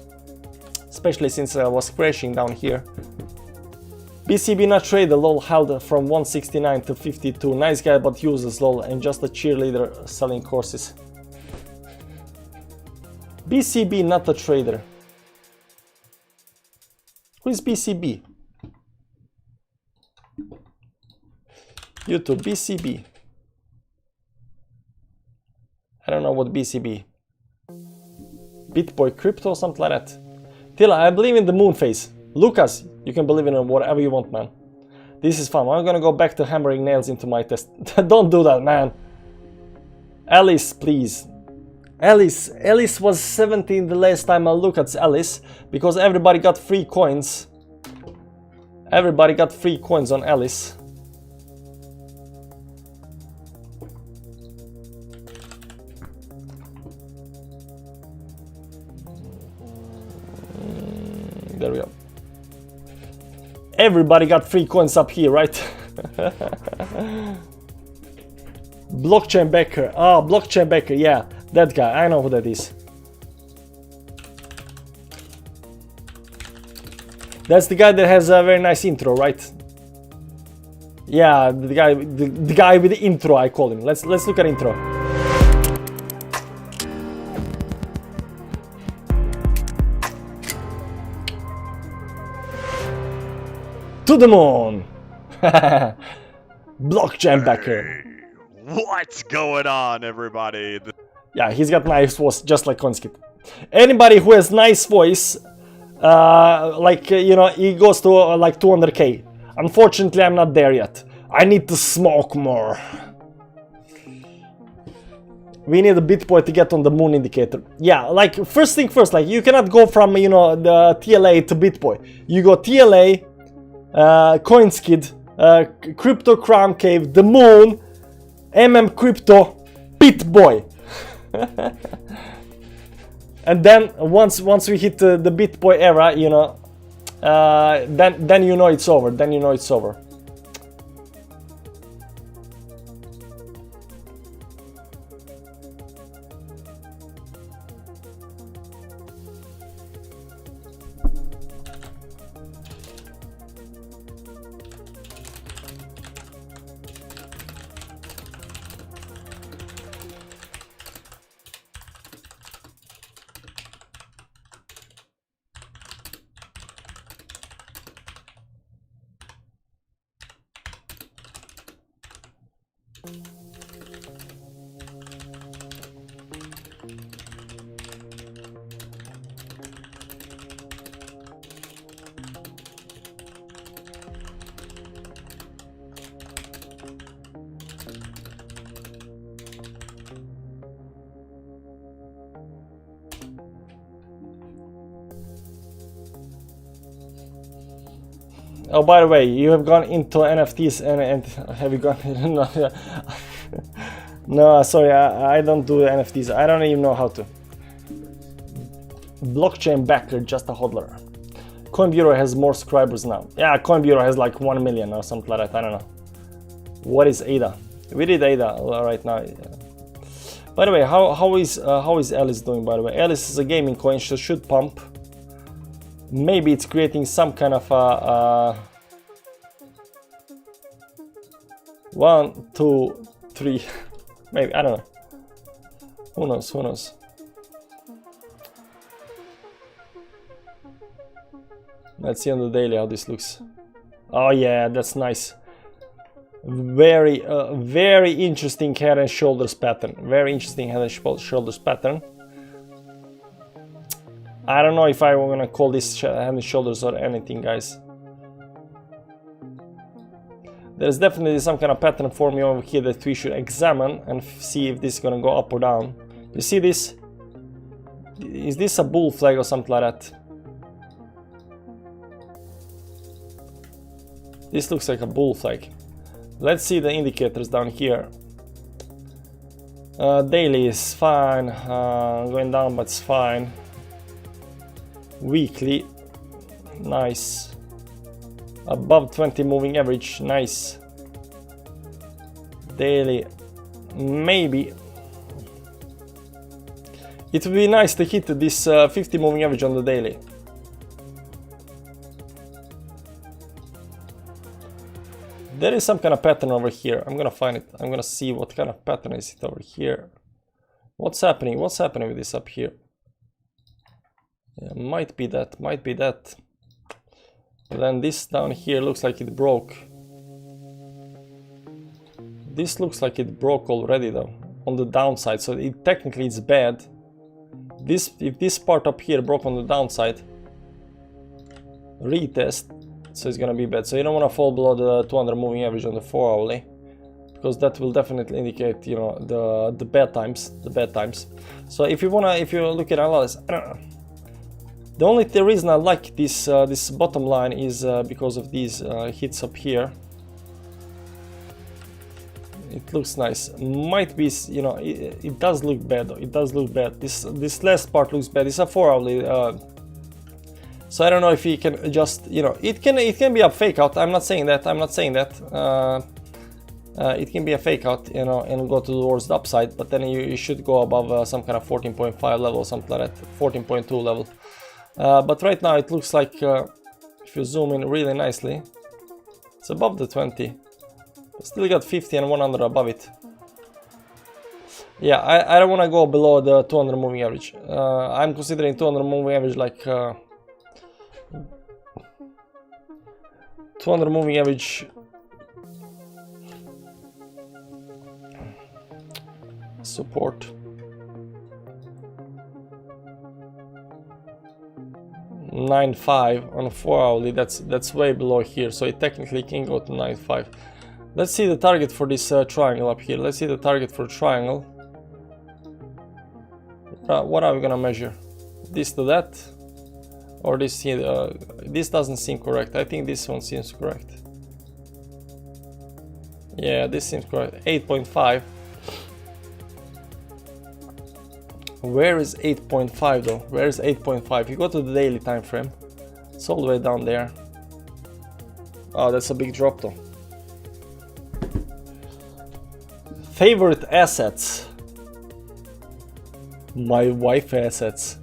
A: especially since I was crashing down here. BCB not trader, lol, held from 169 to 52. Nice guy, but useless, lol, and just a cheerleader selling courses. BCB not a trader. Who is BCB? YouTube, BCB. I don't know what BCB. Bitboy Crypto, something like that. Tila, I believe in the moon phase. Lucas, you can believe in whatever you want, man. This is fun. I'm gonna go back to hammering nails into my test. Don't do that, man. Alice, please. Alice was 17 the last time I look at Alice, because everybody got free coins. Everybody got free coins on Alice. There we go. Everybody got free coins up here, right? Blockchain Backer. Ah, Blockchain Backer, yeah. That guy, I know who that is. That's the guy that has a very nice intro, right? Yeah, the guy with the intro, I call him. Let's look at intro. To the moon. Blockchain Backer.
C: What's going on, everybody?
A: Yeah, he's got nice voice, just like Konskit. Anybody who has nice voice, you know, he goes to like 200k. Unfortunately, I'm not there yet. I need to smoke more. We need a BitBoy to get on the moon indicator. Yeah, like, first thing first, like, you cannot go from, you know, the TLA to BitBoy. You go TLA, Coinskid, Crypto Crown Cave, the moon, Crypto, BitBoy. And then once we hit the BitBoy era, you know, then you know it's over. Then you know it's over. Oh, by the way, you have gone into NFTs and have you gone? No, no, sorry, I don't do NFTs. I don't even know how to. Blockchain backer, just a hodler. Coin Bureau has more subscribers now. Yeah, Coin Bureau has like 1 million or something like that. I don't know. What is ADA? We did ADA right now. By the way, how is Alice doing? By the way, Alice is a gaming coin. She should pump. Maybe it's creating some kind of 1, 2, 3. Maybe, I don't know. Who knows? Who knows? Let's see on the daily how this looks. Oh yeah, that's nice. Very, very interesting head and shoulders pattern. Very interesting head and shoulders pattern. I don't know if I want to call this head and shoulders or anything, guys. There's definitely some kind of pattern forming over here that we should examine and see if this is gonna go up or down. You see this? Is this a bull flag or something like that? This looks like a bull flag. Let's see the indicators down here. Daily is fine, going down, but it's fine. Weekly, nice. Above 20 moving average, nice. Daily, maybe. It would be nice to hit this 50 moving average on the daily. There is some kind of pattern over here. I'm gonna find it. I'm gonna see what kind of pattern is it over here. What's happening? What's happening with this up here? Yeah, might be that. Might be that. But then this down here looks like it broke. This looks like it broke already though, on the downside. So technically it's bad. If this part up here broke on the downside, retest. So it's gonna be bad. So you don't want to fall below the 200 moving average on the 4 hourly, because that will definitely indicate, you know, the bad times, So if you look at analysis, I don't know. The only reason I like this this bottom line is because of these hits up here. It looks nice. Might be, you know, it does look bad though. It does look bad. This last part looks bad. It's a 4 hourly. So I don't know if you can just, you know, it can be a fake out. I'm not saying that. It can be a fake out, you know, and go towards the upside, but then you should go above some kind of 14.5 level or something like that, 14.2 level. But right now it looks like, if you zoom in really nicely, it's above the 20. Still got 50 and 100 above it. Yeah, I don't want to go below the 200 moving average. I'm considering 200 moving average like 200 moving average. support. 9.5 on a 4 hourly, that's way below here, so it technically can go to 9.5. Let's see the target for this triangle up here. Let's see the target for triangle. What are we gonna measure? This to that, or this here? This doesn't seem correct. I think this one seems correct. Yeah, this seems correct. 8.5. Where is 8.5 though? Where is 8.5? You go to the daily time frame. It's all the way down there. Oh, that's a big drop though. Favorite assets. My wife assets.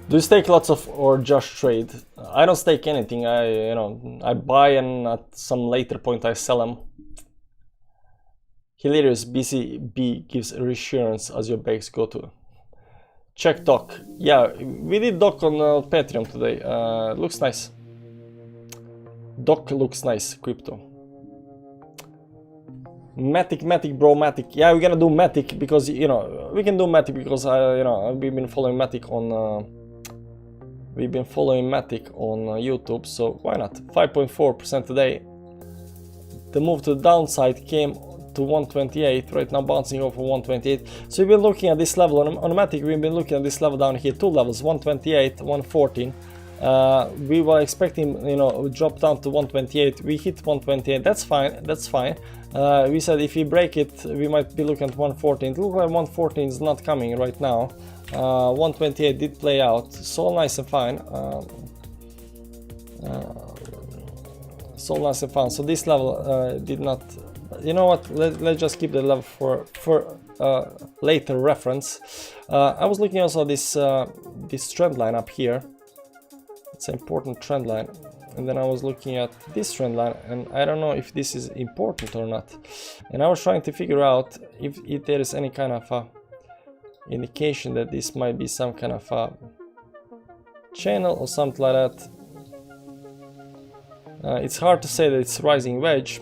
A: Do you stake lots of or just trade? I don't stake anything. I buy and at some later point I sell them. Hilarious BCB gives reassurance as your bakes go to. Check doc. Yeah, we did doc on Patreon today. Looks nice. Doc looks nice. Crypto. Matic, bro, Matic. Yeah, we're gonna do Matic because we can do Matic because we've been following Matic on YouTube. So why not? 5.4% today. The move to the downside came to 128, right now bouncing off of 128. So we've been looking at this level on Matic. We've been looking at this level down here, two levels, 128, 114. We were expecting, drop down to 128. We hit 128. That's fine. That's fine. We said if we break it, we might be looking at 114. It looks like 114 is not coming right now. 128 did play out, so nice and fine. So nice and fine. So this level did not. You know what? Let's just keep the level for later reference. I was looking also at this trend line up here. It's an important trend line, and then I was looking at this trend line, and I don't know if this is important or not. And I was trying to figure out if there is any kind of indication that this might be some kind of channel or something like that. It's hard to say that it's rising wedge,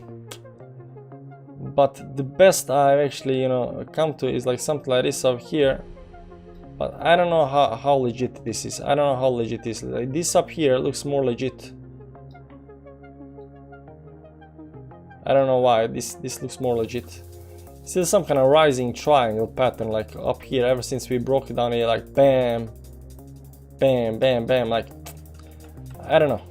A: but the best I've actually come to is like something like this up here. But I don't know how legit this is. I don't know how legit this is. Like this up here looks more legit. I don't know why this looks more legit. Still some kind of rising triangle pattern, like up here. Ever since we broke it down here, like bam, bam, bam, bam. Like I don't know.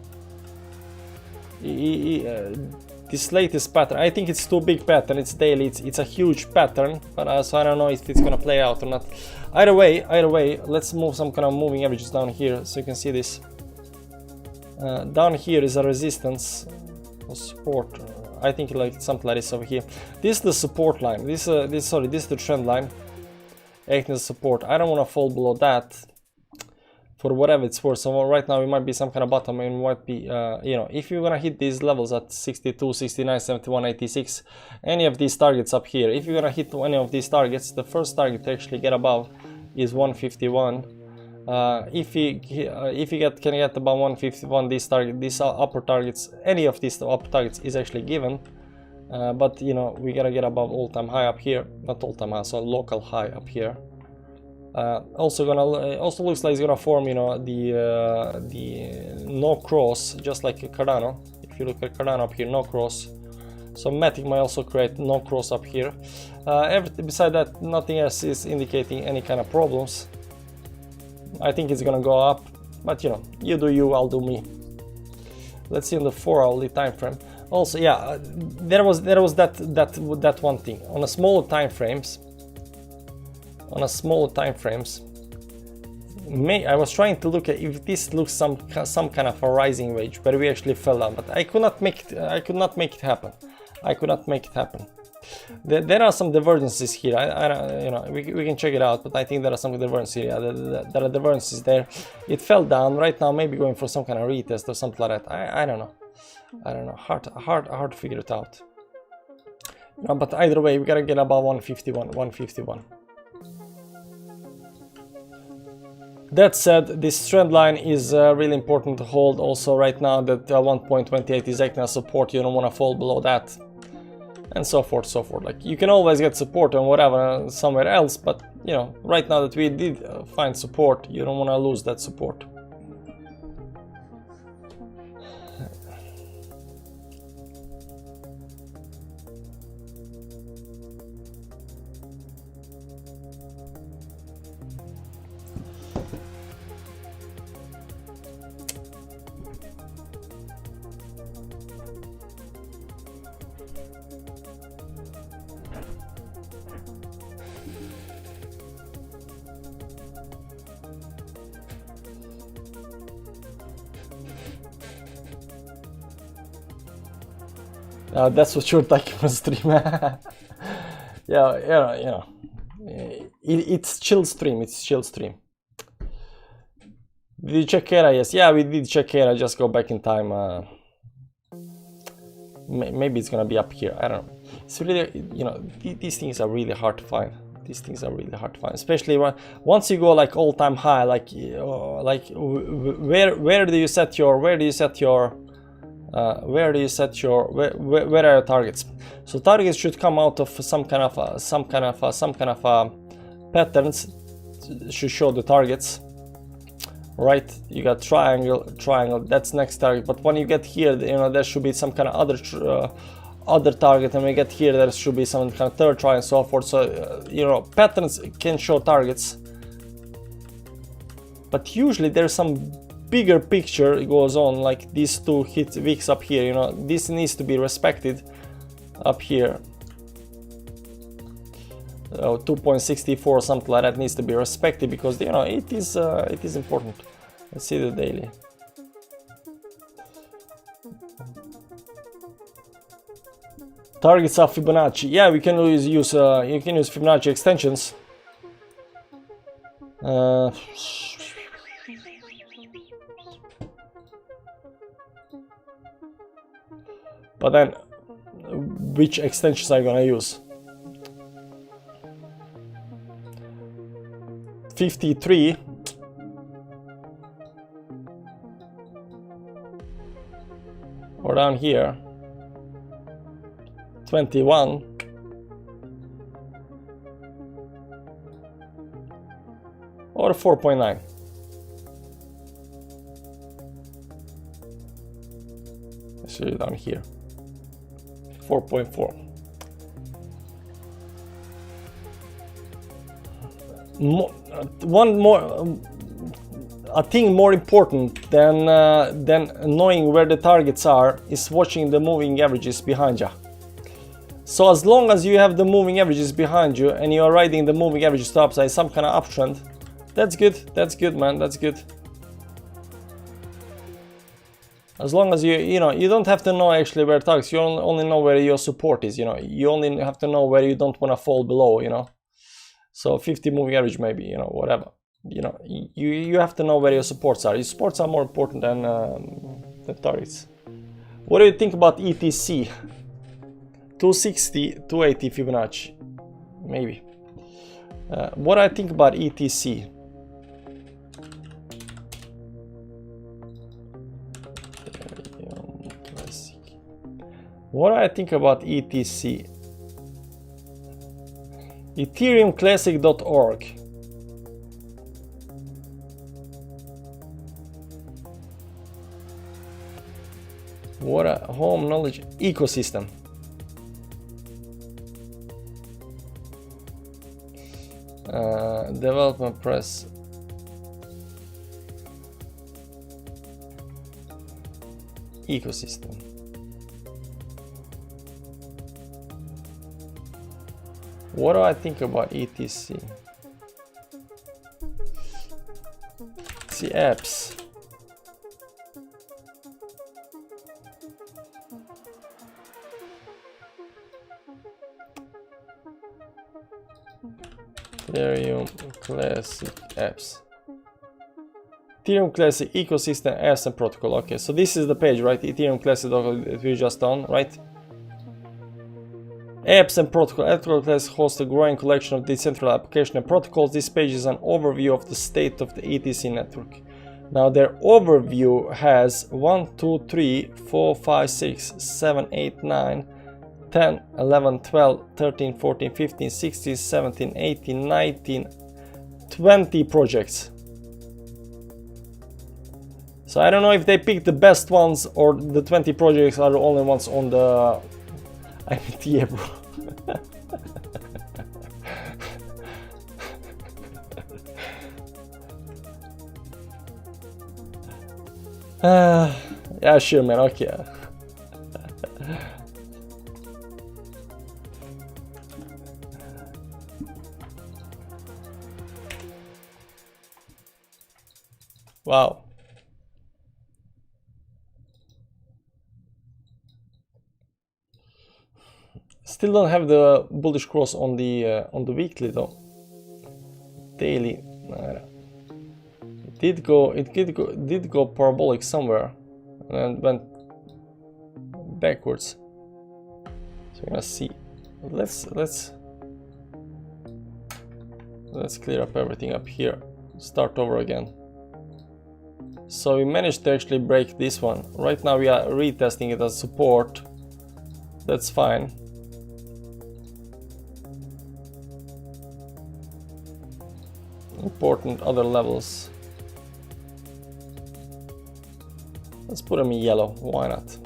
A: This latest pattern, I think it's too big pattern. It's daily. It's a huge pattern, but so I don't know if it's gonna play out or not. Either way, let's move some kind of moving averages down here so you can see this. Down here is a resistance or support. I think like something like this over here. This is the support line. This is the trend line. Acting as support. I don't want to fall below that for whatever it's worth. So right now it might be some kind of bottom, and might be if you're gonna hit these levels at 62, 69, 71, 86, any of these targets up here, if you're gonna hit any of these targets, the first target to actually get above is 151. If you can get above 151, these upper targets, any of these upper targets is actually given, but we gotta get above all-time high up here, not all-time high, so local high up here. Also looks like it's gonna form the no cross, just like Cardano. If you look at Cardano up here, no cross. So Matic might also create no cross up here. Beside that, nothing else is indicating any kind of problems. I think it's gonna go up, but you do you, I'll do me. Let's see on the 4-hourly time frame. Also, yeah, there was that one thing on a smaller time frames. I was trying to look at if this looks some kind of a rising wedge, but we actually fell down. But I could not make it happen. There are some divergences here. We can check it out, but I think there are some divergences here. There are divergences there. It fell down right now, maybe going for some kind of retest or something like that. I don't know. Hard to figure it out. But either way, we gotta get above 151. That said, this trend line is really important to hold. Also right now that 1.28 is acting as support. You don't want to fall below that. and so forth, so forth. Like, you can always get support and whatever somewhere else, but you know, right now that we did find support, you don't want to lose that support. That's what you're talking on stream. Yeah, you know, it's chill stream. It's chill stream. Did you check Era? Yes, yeah, we did check Era. Just go back in time. Maybe it's gonna be up here. I don't know. It's really, you know, these things are really hard to find. These things are really hard to find, especially once you go like all-time high. Like where do you set your where are your targets? So targets should come out of some kind of patterns. Should show the targets, right? You got triangle, that's next target. But when you get here, you know, there should be some kind of other target, and when you get here, there should be some kind of third triangle and so forth. So you know, patterns can show targets, but usually there's some bigger picture it goes on, like these two hit wicks up here. You know, this needs to be respected up here. 2.64, something like that, needs to be respected, because you know it is important. Let's see the daily. Targets of Fibonacci. Yeah, we can use you can use Fibonacci extensions. But then, which extensions are you gonna use? 53. Or down here. 21. Or 4.9. Let's see it down here. 4.4. One more, a thing more important than knowing where the targets are is watching the moving averages behind you. So as long as you have the moving averages behind you and you are riding the moving averages to upside, some kind of uptrend, that's good. That's good, man. That's good. As long as you know, you don't have to know actually where targets. You only know where your support is. You know, you only have to know where you don't want to fall below. You know, so 50 moving average maybe. You know, whatever. You know, you have to know where your supports are. Your supports are more important than the targets. What do you think about ETC? 260, 280 Fibonacci, maybe. What do I think about ETC? What do I think about ETC? Ethereum Classic.org. What a home knowledge ecosystem. Development press. Ecosystem. What do I think about ETC? See apps. Ethereum Classic apps. Ethereum Classic ecosystem apps and protocol. Okay, so this is the page, right? Ethereum Classic that we just done, right? Apps and protocol. Ethereum Classic hosts a growing collection of decentralized applications and protocols. This page is an overview of the state of the ETC network. Now their overview has 1, 2, 3, 4, 5, 6, 7, 8, 9, 10, 11, 12, 13, 14, 15, 16, 17, 18, 19, 20 projects. So I don't know if they pick the best ones or the 20 projects are the only ones on the... I mean, yeah, bro. Yeah, sure, man. Okay. Wow. Still don't have the bullish cross on the weekly though. Daily. It did go parabolic somewhere and went backwards. So we're gonna see. Let's clear up everything up here. Start over again. So we managed to actually break this one. Right now we are retesting it as support. That's fine. Important other levels. Let's put them in yellow, why not?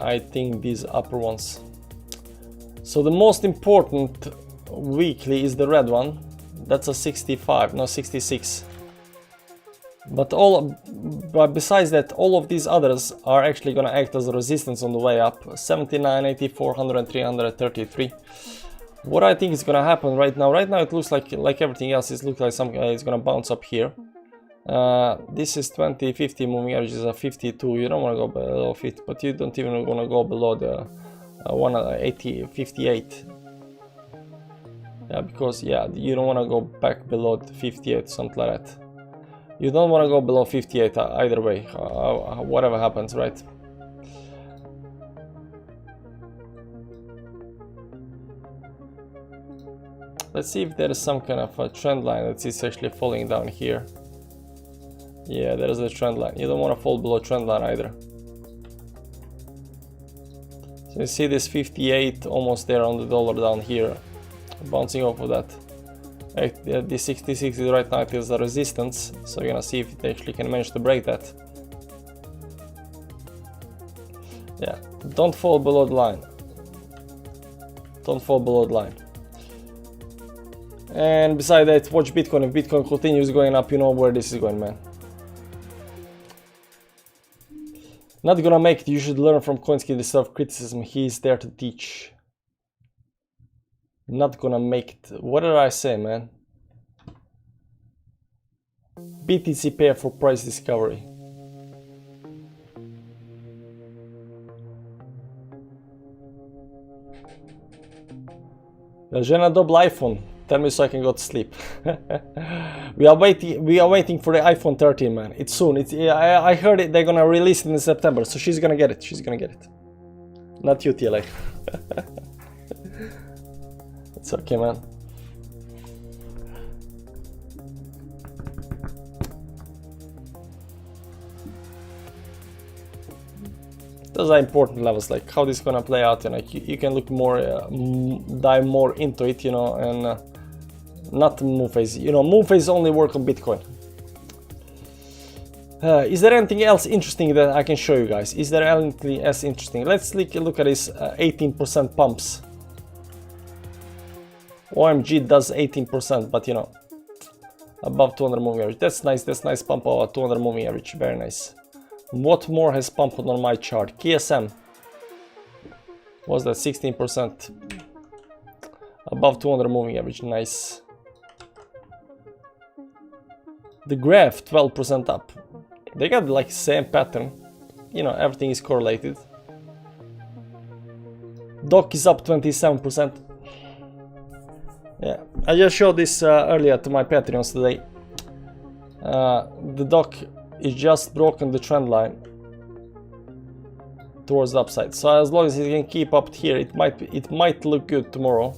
A: I think these upper ones. So the most important weekly is the red one. That's a 65, no 66. But besides that, all of these others are actually gonna act as a resistance on the way up. 79, 84, 100, 333. What I think is gonna happen right now it looks like everything else. It looks like it's gonna bounce up here. This is 20, 50 moving average is a 52. You don't want to go below 50, but you don't even want to go below the 180, 58. Yeah, because yeah, you don't want to go back below the 58, something like that. You don't want to go below 58 either way, whatever happens, right? Let's see if there is some kind of a trend line that is actually falling down here. Yeah, there is a trend line. You don't want to fall below trend line either. So you see this 58 almost there on the dollar down here, bouncing off of that. The 66 is right now it is a resistance, so you're gonna see if it actually can manage to break that. Yeah, don't fall below the line. Don't fall below the line. And beside that, watch Bitcoin. If Bitcoin continues going up, you know where this is going, man. Not gonna make it. You should learn from Coinsky the self-criticism. He is there to teach. Not gonna make it. What did I say, man? BTC pair for price discovery. Žena dobila iPhone. Tell me so I can go to sleep. We are waiting for the iPhone 13, man. It's soon. I heard it. They're gonna release it in September, so she's gonna get it. She's gonna get it. Not you, TLA. It's okay, man. Those are important levels, like how this is gonna play out, and like you can look more, dive more into it, you know, and not move phase. You know, move phase only work on Bitcoin. Is there anything else interesting that I can show you guys? Is there anything else interesting? Let's look at this 18% pumps. OMG does 18%, but you know, above 200 moving average. That's nice. That's nice pump over 200 moving average. Very nice. What more has pumped on my chart? KSM. Was that 16%? Above 200 moving average. Nice. The graph 12% up. They got like same pattern. You know, everything is correlated. DOC is up 27%. Yeah, I just showed this earlier to my Patreons today. The DOC is just broken the trend line towards the upside. So as long as it can keep up here, it might look good tomorrow.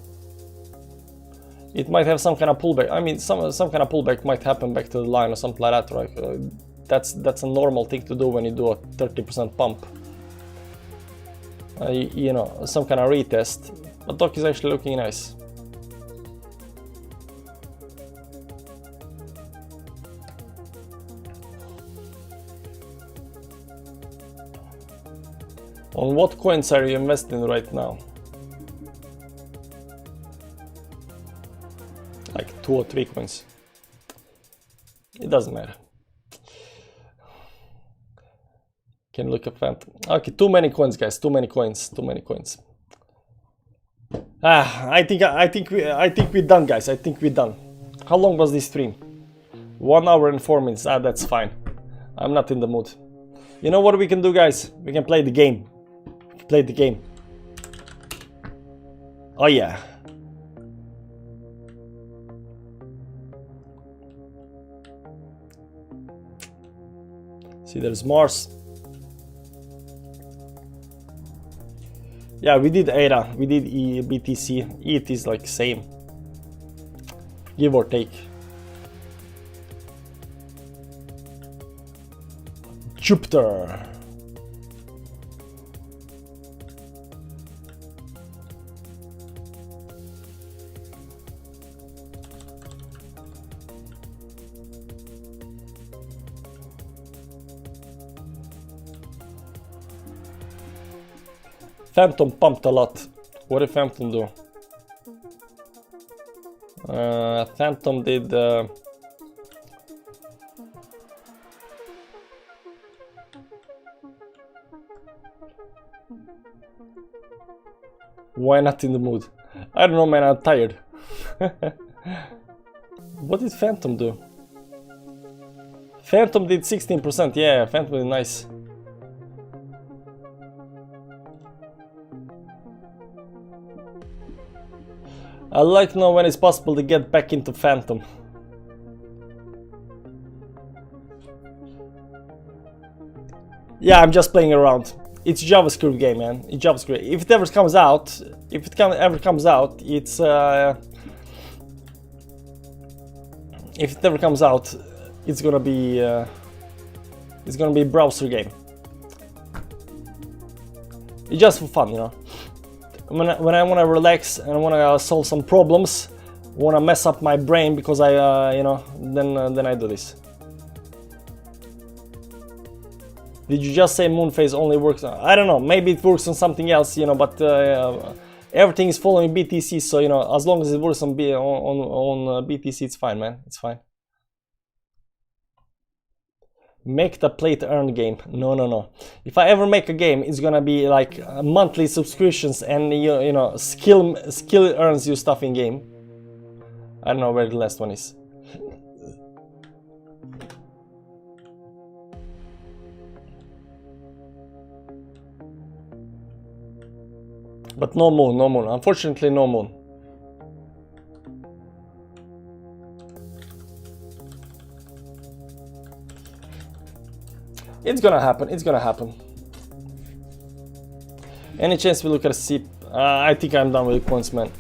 A: It might have some kind of pullback. I mean, some kind of pullback might happen back to the line or something like that, right? That's a normal thing to do when you do a 30% pump. You know, some kind of retest. But Doc is actually looking nice. On what coins are you investing right now? Like 2 or 3 coins. It doesn't matter. Can look at Phantom. Okay, too many coins, guys. Too many coins. Too many coins. I think we're done, guys. I think we're done. How long was this stream? 1 hour and 4 minutes. That's fine. I'm not in the mood. You know what we can do, guys? We can play the game. Play the game. Oh yeah. See, there's Mars. Yeah, we did ADA, we did BTC. ETH is like same, give or take. Jupiter. Phantom pumped a lot. What did Phantom do? Phantom did... Why not in the mood? I don't know, man, I'm tired. What did Phantom do? Phantom did 16%, yeah, Phantom did nice. I'd like to know when it's possible to get back into Phantom. Yeah, I'm just playing around. It's a JavaScript game, man. It's JavaScript. If it ever comes out, ever comes out, it's if it ever comes out, it's gonna be a browser game. It's just for fun, you know. When I want to relax and I want to solve some problems, want to mess up my brain because I, you know, then I do this. Did you just say moon phase only works? I don't know. Maybe it works on something else, you know. But everything is following BTC, so you know, as long as it works on BTC, it's fine, man. It's fine. Make the play to earn game. No. If I ever make a game, it's gonna be like monthly subscriptions and you know skill earns you stuff in game. I don't know where the last one is. But no moon. Unfortunately, no moon. It's gonna happen. Any chance we look at a SIP? I think I'm done with coins, man.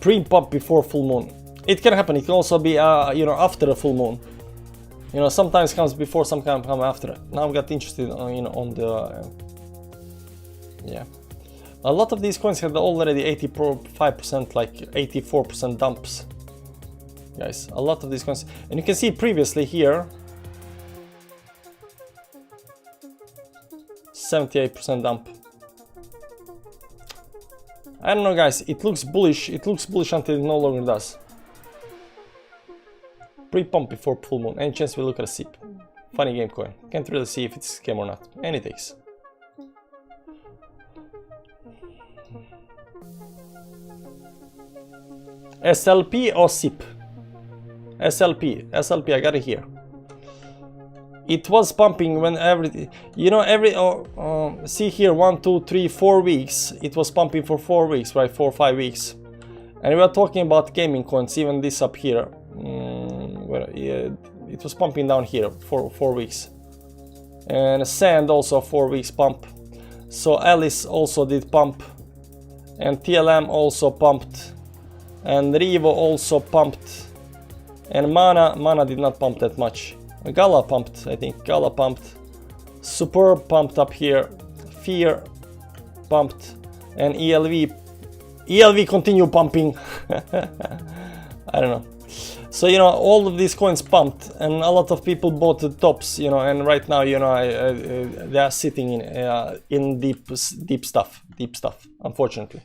A: Pre-pop before full moon. It can happen. It can also be, you know, after the full moon. You know, sometimes comes before, sometimes come after. Now I got interested, you know, on the, yeah. A lot of these coins had already 85%, like 84% dumps. Guys, a lot of these coins, and you can see previously here. 78% dump. I don't know, guys. It looks bullish. It looks bullish until it no longer does. Pre-pump before full moon. Any chance we look at a SIP? Funny game coin. Can't really see if it's a scam or not. And it is. SLP or SIP? SLP. I got it here. It was pumping when see here 1, 2, 3, 4 weeks. It was pumping for 4 weeks, right? 4 or 5 weeks. And we are talking about gaming coins, even this up here. It was pumping down here for 4 weeks. And Sand also 4 weeks pump. So Alice also did pump. And TLM also pumped. And Revo also pumped. And Mana did not pump that much. Gala pumped, I think. Gala pumped. Superb pumped up here. Fear pumped. And ELV continue pumping. I don't know. So, you know, all of these coins pumped, and a lot of people bought the tops, you know, and right now, you know, they are sitting in deep stuff, unfortunately.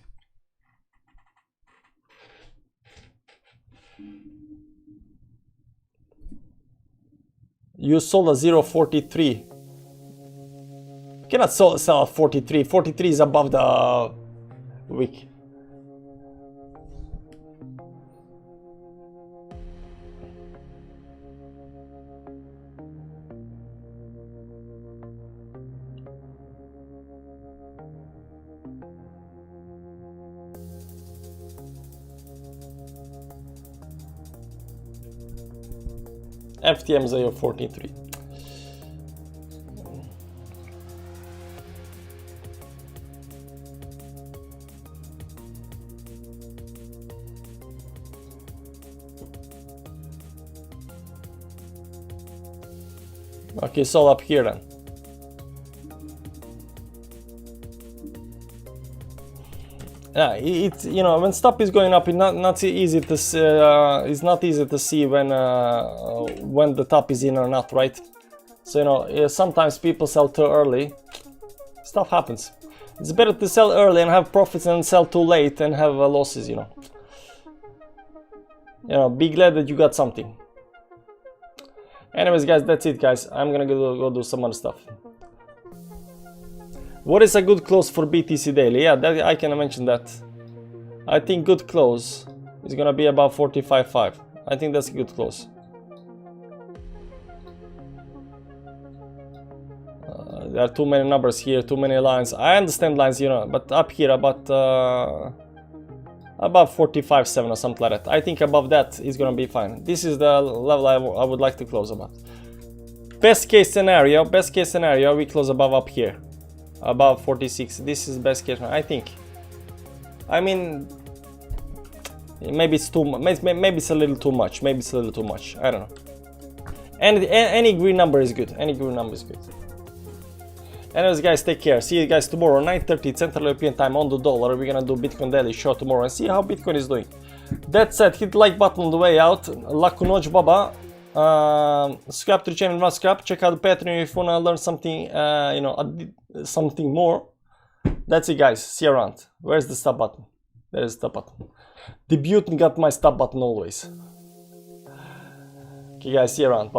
A: You sold a 0.43. You cannot sell a 43. 43 is above the wick. FTM 0.43. Okay, so up here then. Yeah, it's, you know, when stuff is going up, it's not easy to see when the top is in or not, right? So, you know, sometimes people sell too early. Stuff happens. It's better to sell early and have profits than sell too late and have losses, you know. You know, be glad that you got something. Anyways, guys, that's it, guys. I'm gonna go do some other stuff. What is a good close for BTC daily? Yeah, I can mention that. I think good close is gonna be about 45.5. I think that's a good close. There are too many numbers here, too many lines. I understand lines, you know, but up here about 45.7 or something like that. I think above that is gonna be fine. This is the level I would like to close about. Best case scenario, we close above up here. Above 46. This is best case, I think. I mean, maybe it's too much. Maybe it's a little too much. Maybe it's a little too much. I don't know. And any green number is good. Any green number is good. Anyways, guys, take care. See you guys tomorrow, 9:30 Central European Time on the dollar. We're gonna do Bitcoin Daily show tomorrow and see how Bitcoin is doing. That said, hit the like button on the way out. Laku noć, baba. Subscribe to the channel, not subscribe. Check out the Patreon if you wanna learn something, you know, something more. That's it, guys. See you around. Where's the stop button? There is the stop button. The Butte got my stop button always. Okay, guys, see you around. Bye.